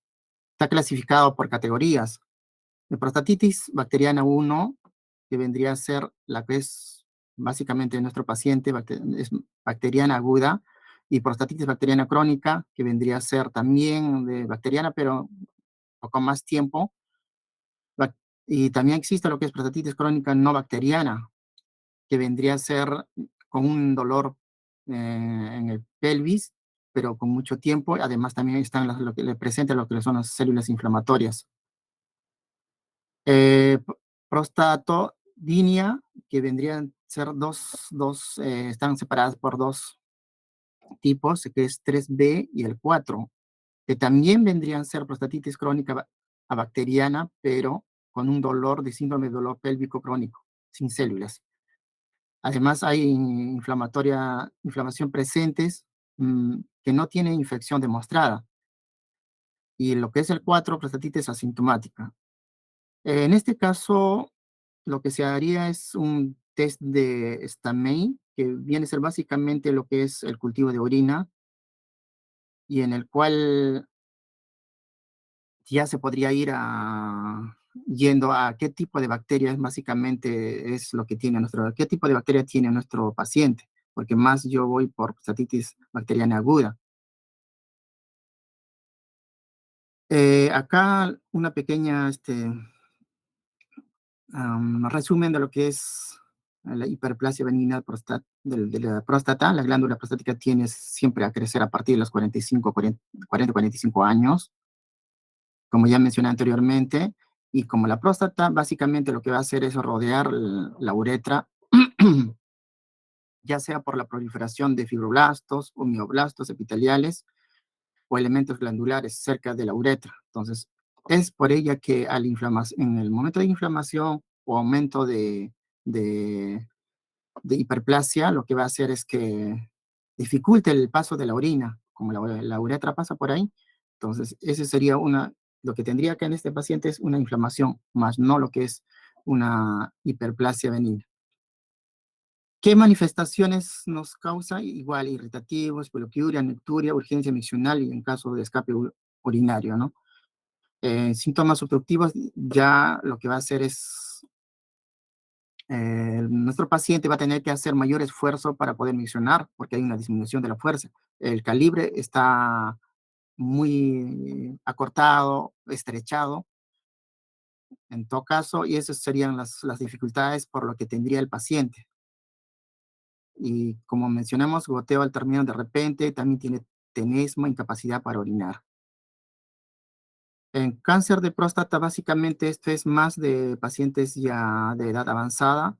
está clasificado por categorías. De prostatitis bacteriana 1, que vendría a ser la que es básicamente nuestro paciente, es bacteriana aguda, y prostatitis bacteriana crónica, que vendría a ser también de bacteriana, pero un poco más tiempo. Y también existe lo que es prostatitis crónica no bacteriana, que vendría a ser con un dolor en el pelvis, pero con mucho tiempo. Además, también están lo que le presenta lo que son las células inflamatorias. Eh, Prostatodinia, que vendrían a ser están separadas por dos tipos, que es 3B y el 4, que también vendrían a ser prostatitis crónica bacteriana, pero con un dolor de síndrome de dolor pélvico crónico, sin células. Además, hay inflamación presentes que no tiene infección demostrada. Y lo que es el 4, prostatitis asintomática. En este caso, lo que se haría es un test de Stamey, que viene a ser básicamente lo que es el cultivo de orina, y en el cual ya se podría ir yendo a qué tipo de bacterias básicamente es lo que tiene qué tipo de bacteria tiene nuestro paciente, porque más yo voy por prostatitis bacteriana aguda. Acá una pequeña resumen de lo que es la hiperplasia benigna de la próstata. La glándula prostática tiene siempre a crecer a partir de los 45 años, como ya mencioné anteriormente, y como la próstata básicamente lo que va a hacer es rodear la uretra, ya sea por la proliferación de fibroblastos o mioblastos epiteliales o elementos glandulares cerca de la uretra. Entonces, es por ella que en el momento de inflamación o aumento de, de hiperplasia, lo que va a hacer es que dificulte el paso de la orina, como la uretra pasa por ahí. Entonces, ese sería lo que tendría que en este paciente es una inflamación, más no lo que es una hiperplasia benigna. ¿Qué manifestaciones nos causa? Igual, irritativos, poliuria, necturia, urgencia miccional y en caso de escape urinario, ¿no? Síntomas obstructivos, ya lo que va a hacer es, nuestro paciente va a tener que hacer mayor esfuerzo para poder miccionar, porque hay una disminución de la fuerza. El calibre está muy acortado, estrechado, en todo caso, y esas serían las dificultades por lo que tendría el paciente. Y como mencionamos, goteo al terminar de repente, también tiene tenesmo, incapacidad para orinar. En cáncer de próstata, básicamente esto es más de pacientes ya de edad avanzada,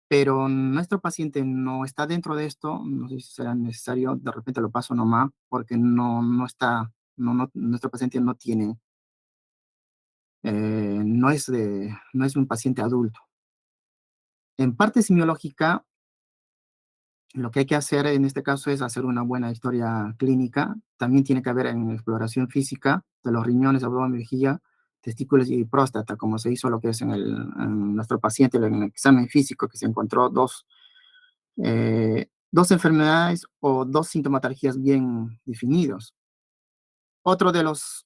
pero nuestro paciente no está dentro de esto, no sé si será necesario, de repente lo paso nomás, porque no está, nuestro paciente no tiene, no es un paciente adulto. En parte semiológica, lo que hay que hacer en este caso es hacer una buena historia clínica. También tiene que haber en exploración física de los riñones, abdomen, vejiga, testículos y próstata, como se hizo lo que es en nuestro paciente, en el examen físico, que se encontró dos enfermedades o dos sintomatologías bien definidos. Otro de los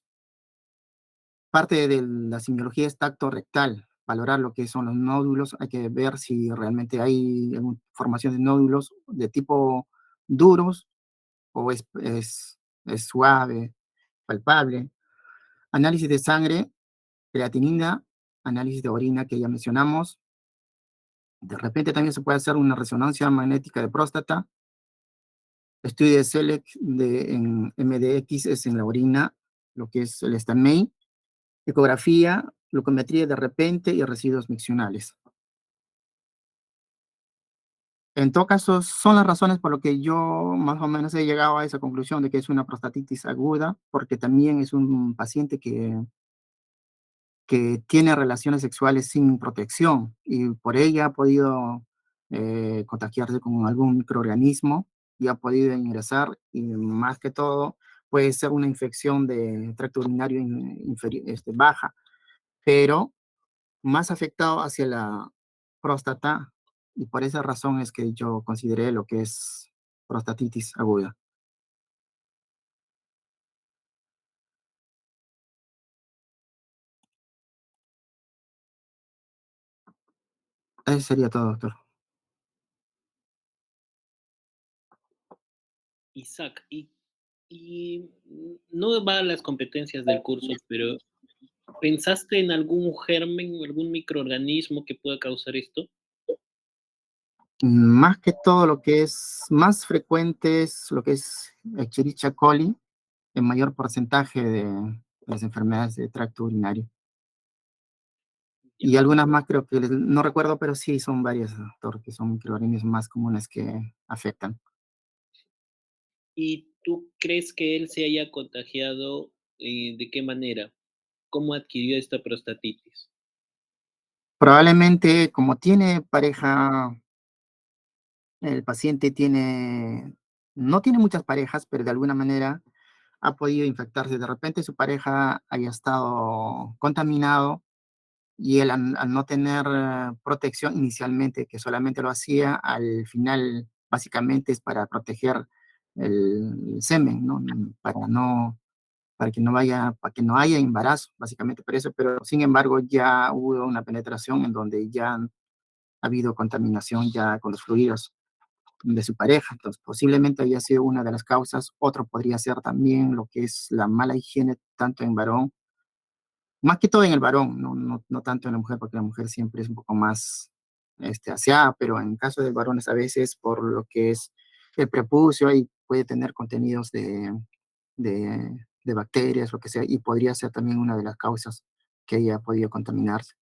parte de la semiología es tacto rectal, valorar lo que son los nódulos, hay que ver si realmente hay formación de nódulos de tipo duros o es suave, palpable. Análisis de sangre, creatinina, análisis de orina que ya mencionamos. De repente también se puede hacer una resonancia magnética de próstata. Estudio de SELEC en MDX es en la orina, lo que es el STAMEI. Ecografía, glucometría de repente y residuos miccionales. En todo caso, son las razones por lo que yo más o menos he llegado a esa conclusión de que es una prostatitis aguda, porque también es un paciente que tiene relaciones sexuales sin protección y por ella ha podido contagiarse con algún microorganismo y ha podido ingresar y más que todo puede ser una infección de tracto urinario baja, pero más afectado hacia la próstata y por esa razón es que yo consideré lo que es prostatitis aguda. Eso sería todo, doctor. Isaac, no va a las competencias del curso, pero ¿pensaste en algún germen o algún microorganismo que pueda causar esto? Más que todo lo que es más frecuente es lo que es Escherichia coli, en mayor porcentaje de las enfermedades de tracto urinario. Ya. Y algunas más creo que no recuerdo, pero sí son varias, doctor, que son microorganismos más comunes que afectan. ¿Y tú crees que él se haya contagiado? ¿De qué manera? ¿Cómo adquirió esta prostatitis? Probablemente como tiene pareja, el paciente no tiene muchas parejas, pero de alguna manera ha podido infectarse. De repente su pareja haya estado contaminado y él al no tener protección inicialmente, que solamente lo hacía, al final básicamente es para proteger el semen, ¿no? Para que no haya embarazo, básicamente por eso, pero sin embargo ya hubo una penetración en donde ya ha habido contaminación ya con los fluidos de su pareja, entonces posiblemente haya sido una de las causas. Otro podría ser también lo que es la mala higiene tanto en varón, más que todo en el varón, no tanto en la mujer, porque la mujer siempre es un poco más aseada, pero en caso de varones a veces por lo que es el prepucio y puede tener contenidos de bacterias, lo que sea, y podría ser también una de las causas que haya podido contaminarse.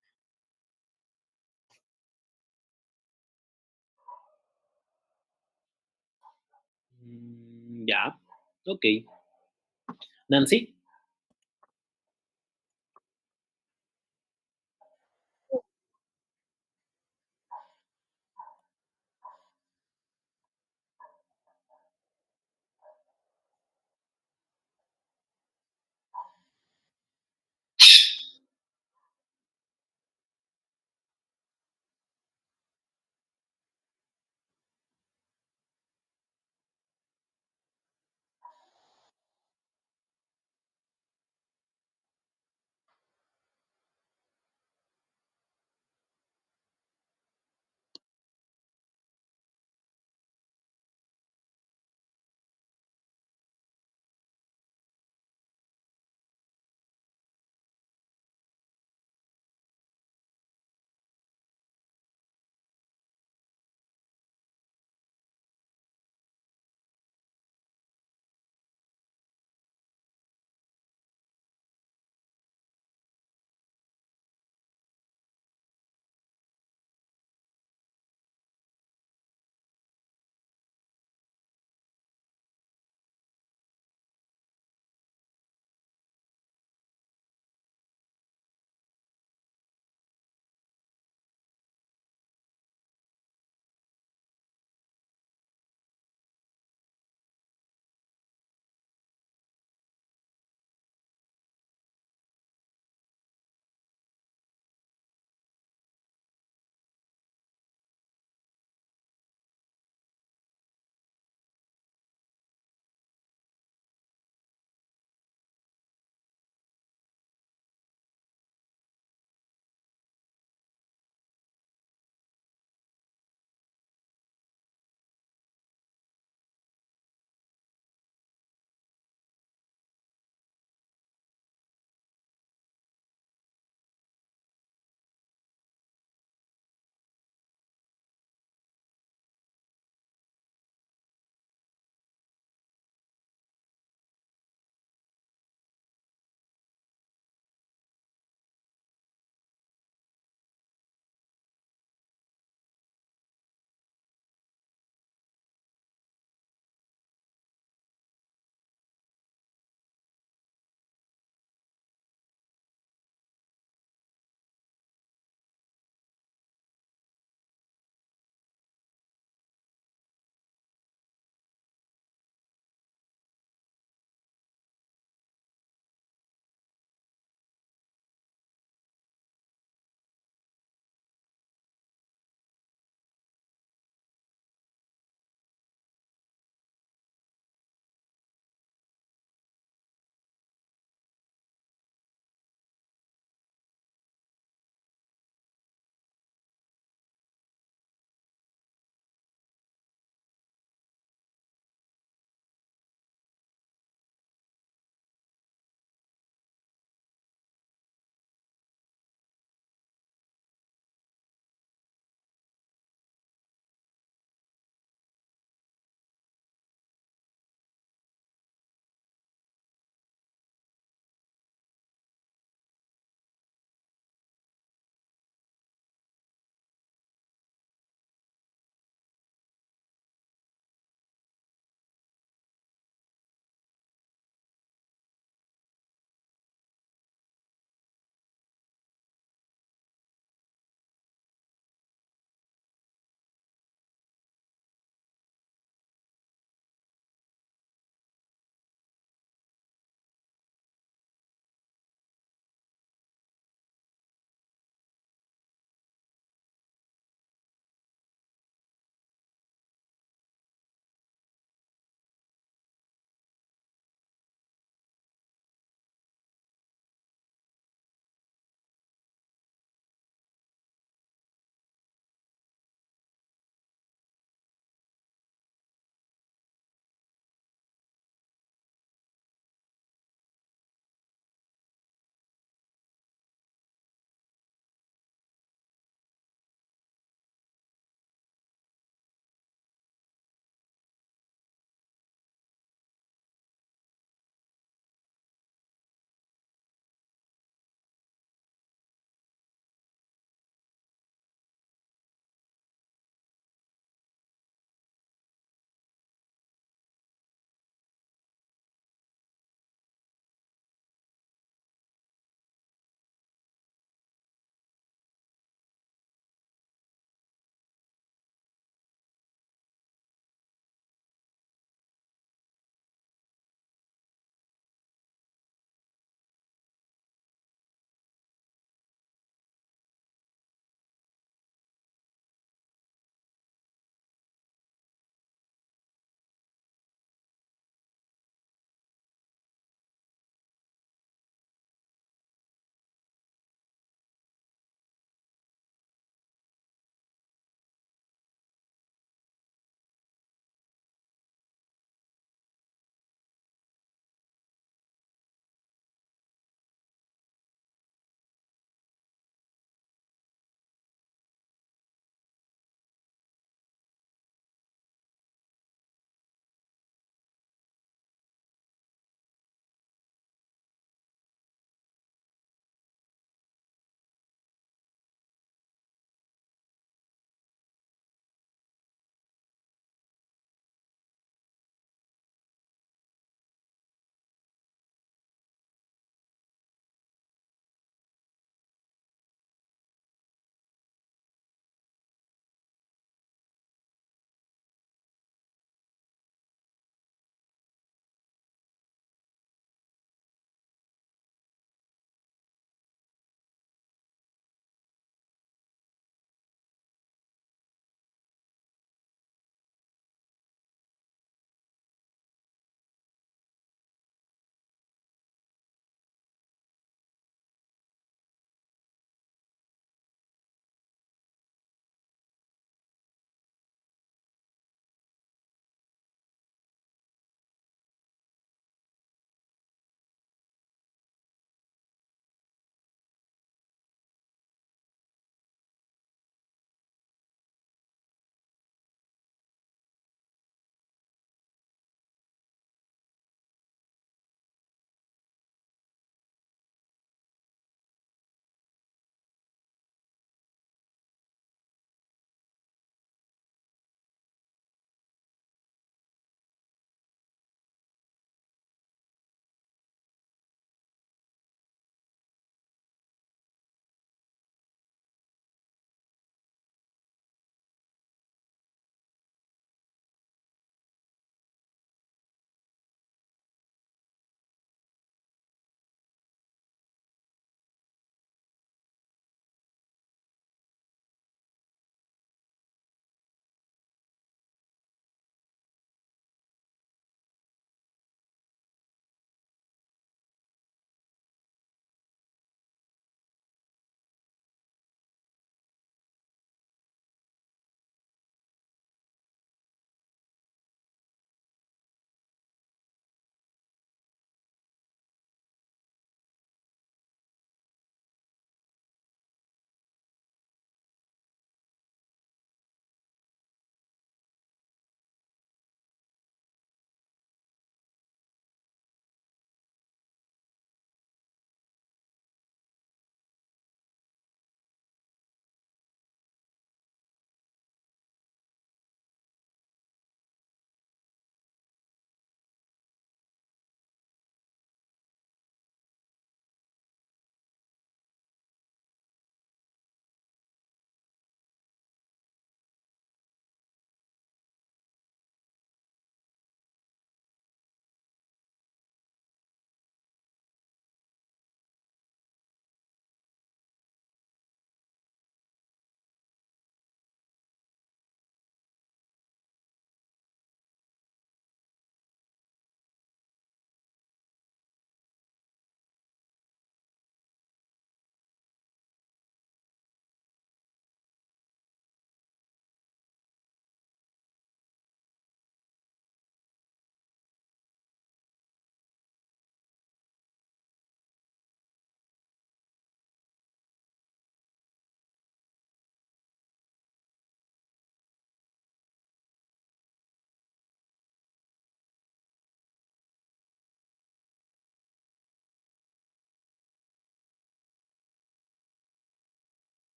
Ya, ok. Nancy,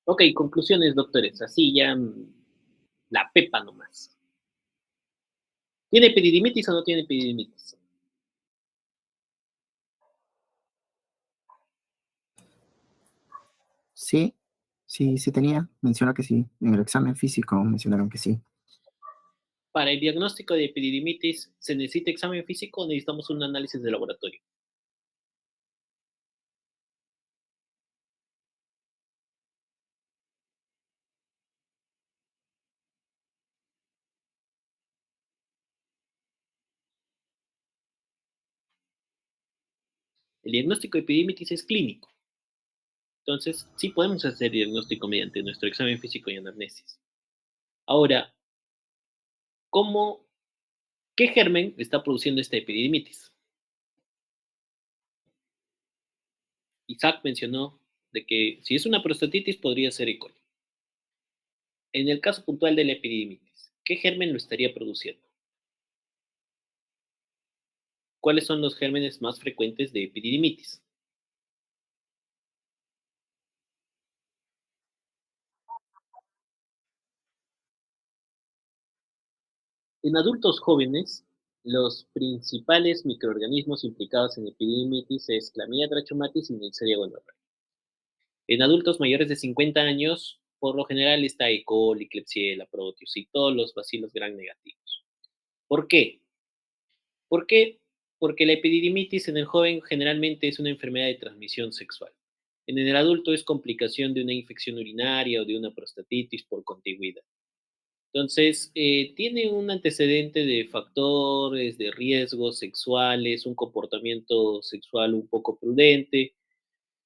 Ok, conclusiones, doctores. Así ya la pepa nomás. ¿Tiene epididimitis o no tiene epididimitis? Sí, sí tenía. Menciona que sí. En el examen físico mencionaron que sí. Para el diagnóstico de epididimitis, ¿se necesita examen físico o necesitamos un análisis de laboratorio? El diagnóstico de epididimitis es clínico. Entonces, sí podemos hacer diagnóstico mediante nuestro examen físico y anamnesis. Ahora, ¿cómo, qué germen está produciendo esta epididimitis? Isaac mencionó de que si es una prostatitis podría ser E. coli. En el caso puntual de la epididimitis, ¿qué germen lo estaría produciendo? ¿Cuáles son los gérmenes más frecuentes de epididimitis? En adultos jóvenes, los principales microorganismos implicados en epididimitis es Clamidia trachomatis y Neisseria gonorrhoeae. En adultos mayores de 50 años, por lo general está E. coli, Klebsiella, Proteus y todos los bacilos gram negativos. ¿Por qué? ¿Por qué? Porque la epididimitis en el joven generalmente es una enfermedad de transmisión sexual. En el adulto es complicación de una infección urinaria o de una prostatitis por contigüidad. Entonces, tiene un antecedente de factores de riesgos sexuales, un comportamiento sexual un poco prudente.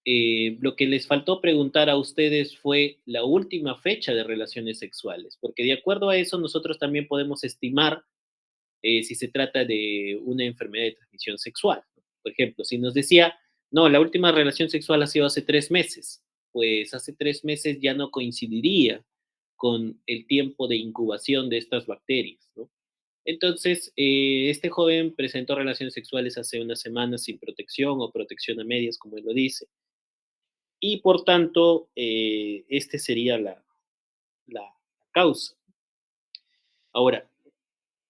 Lo que les faltó preguntar a ustedes fue la última fecha de relaciones sexuales, porque de acuerdo a eso nosotros también podemos estimar si se trata de una enfermedad de transmisión sexual. Por ejemplo, si nos decía, no, la última relación sexual ha sido hace 3 meses, pues hace 3 meses ya no coincidiría con el tiempo de incubación de estas bacterias, ¿no? Entonces, este joven presentó relaciones sexuales hace unas semanas sin protección o protección a medias, como él lo dice, y por tanto, este sería la causa. Ahora,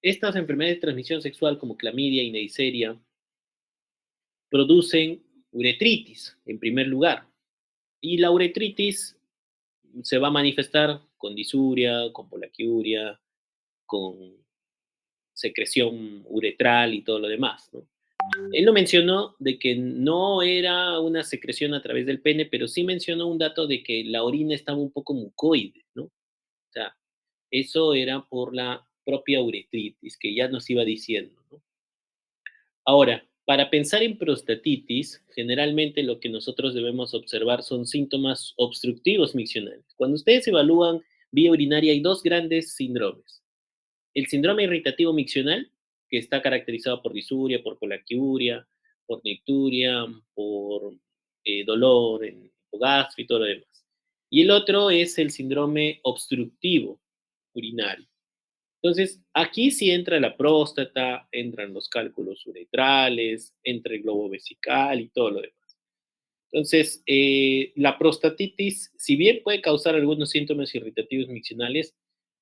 estas enfermedades de transmisión sexual como clamidia y neisseria producen uretritis, en primer lugar. Y la uretritis se va a manifestar con disuria, con polaquiuria, con secreción uretral y todo lo demás, ¿no? Él lo mencionó de que no era una secreción a través del pene, pero sí mencionó un dato de que la orina estaba un poco mucoide, ¿no? O sea, eso era por la propia uretritis, que ya nos iba diciendo, ¿no? Ahora, para pensar en prostatitis, generalmente lo que nosotros debemos observar son síntomas obstructivos miccionales. Cuando ustedes evalúan vía urinaria, hay dos grandes síndromes. El síndrome irritativo miccional, que está caracterizado por disuria, por colaquiuria, por nicturia, por dolor en hipogastro y todo lo demás. Y el otro es el síndrome obstructivo urinario. Entonces, aquí sí entra la próstata, entran los cálculos uretrales, entra el globo vesical y todo lo demás. Entonces, la prostatitis, si bien puede causar algunos síntomas irritativos miccionales,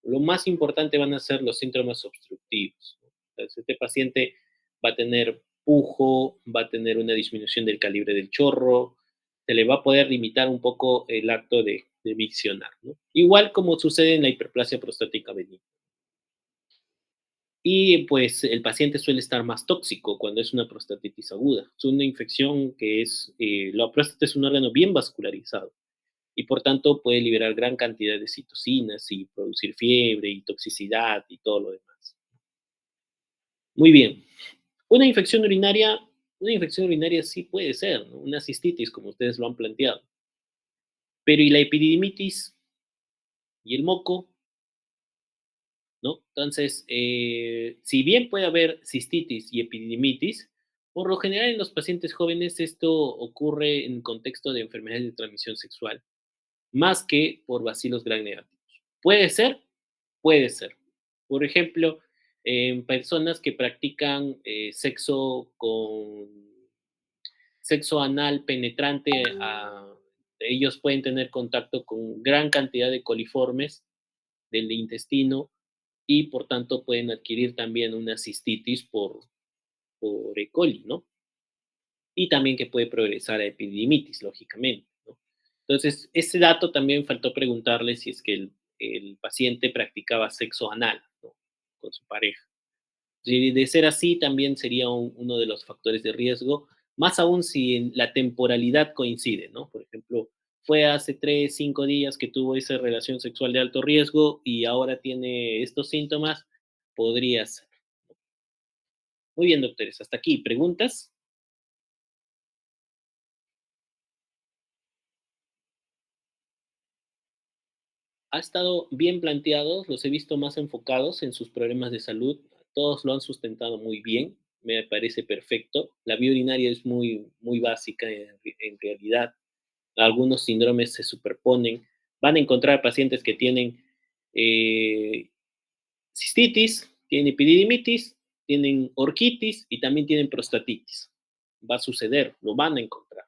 lo más importante van a ser los síntomas obstructivos, ¿no? Entonces, este paciente va a tener pujo, va a tener una disminución del calibre del chorro, se le va a poder limitar un poco el acto de miccionar, ¿no? Igual como sucede en la hiperplasia prostática benigna. Y pues el paciente suele estar más tóxico cuando es una prostatitis aguda. Es una infección que es, la próstata es un órgano bien vascularizado y por tanto puede liberar gran cantidad de citocinas y producir fiebre y toxicidad y todo lo demás. Muy bien. Una infección urinaria sí puede ser, ¿no? Una cistitis, como ustedes lo han planteado. Pero ¿y la epididimitis y el moco? ¿No? Entonces, si bien puede haber cistitis y epididimitis, por lo general en los pacientes jóvenes esto ocurre en contexto de enfermedades de transmisión sexual, más que por bacilos gram negativos. ¿Puede ser? Puede ser. Por ejemplo, en personas que practican sexo anal penetrante ellos pueden tener contacto con gran cantidad de coliformes del intestino y por tanto pueden adquirir también una cistitis por E. coli, ¿no? Y también que puede progresar a epididimitis, lógicamente, ¿no? Entonces, ese dato también faltó preguntarle si es que el paciente practicaba sexo anal, ¿no? Con su pareja. Si de ser así, también sería uno de los factores de riesgo, más aún si en la temporalidad coincide, ¿no? Por ejemplo, fue hace 3, 5 días que tuvo esa relación sexual de alto riesgo y ahora tiene estos síntomas, podría ser. Muy bien, doctores, hasta aquí. ¿Preguntas? Ha estado bien planteados, los he visto más enfocados en sus problemas de salud, todos lo han sustentado muy bien, me parece perfecto. La vía urinaria es muy básica en realidad. Algunos síndromes se superponen. Van a encontrar pacientes que tienen eh, cistitis, tienen epididimitis, tienen orquitis y también tienen prostatitis. Va a suceder, lo van a encontrar.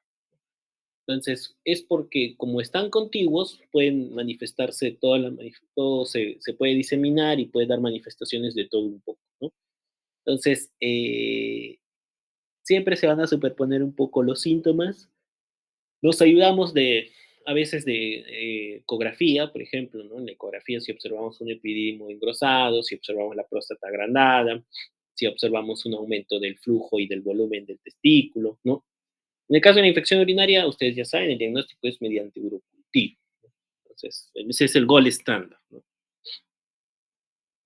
Entonces, es porque como están contiguos, pueden manifestarse todo se puede diseminar y puede dar manifestaciones de todo un poco, ¿no? Entonces, siempre se van a superponer un poco los síntomas. Nos ayudamos a veces de ecografía, por ejemplo, ¿no? En la ecografía, si observamos un epidídimo engrosado, si observamos la próstata agrandada, si observamos un aumento del flujo y del volumen del testículo, ¿no? En el caso de la infección urinaria, ustedes ya saben, el diagnóstico es mediante urocultivo. Entonces, ese es el gol estándar, ¿no?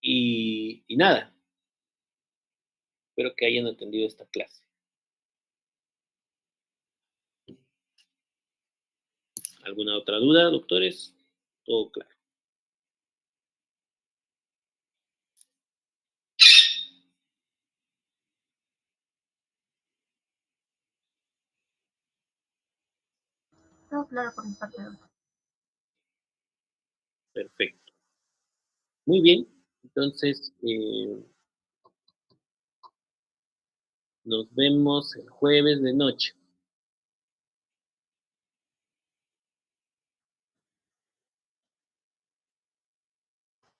Y nada, espero que hayan atendido esta clase. ¿Alguna otra duda, doctores? Todo claro. Todo claro por mi parte, doctor. Perfecto. Muy bien. Entonces, nos vemos el jueves de noche.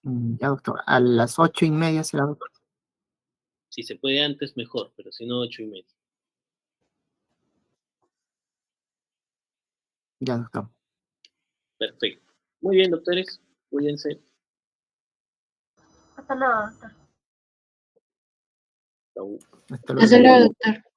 Ya, doctor. A las 8:30 será, doctor. Si se puede antes, mejor, pero si no, 8:30. Ya, doctor. Perfecto. Muy bien, doctores. Cuídense. Hasta luego, doctor. Chau. Hasta Hasta luego. luego, doctor.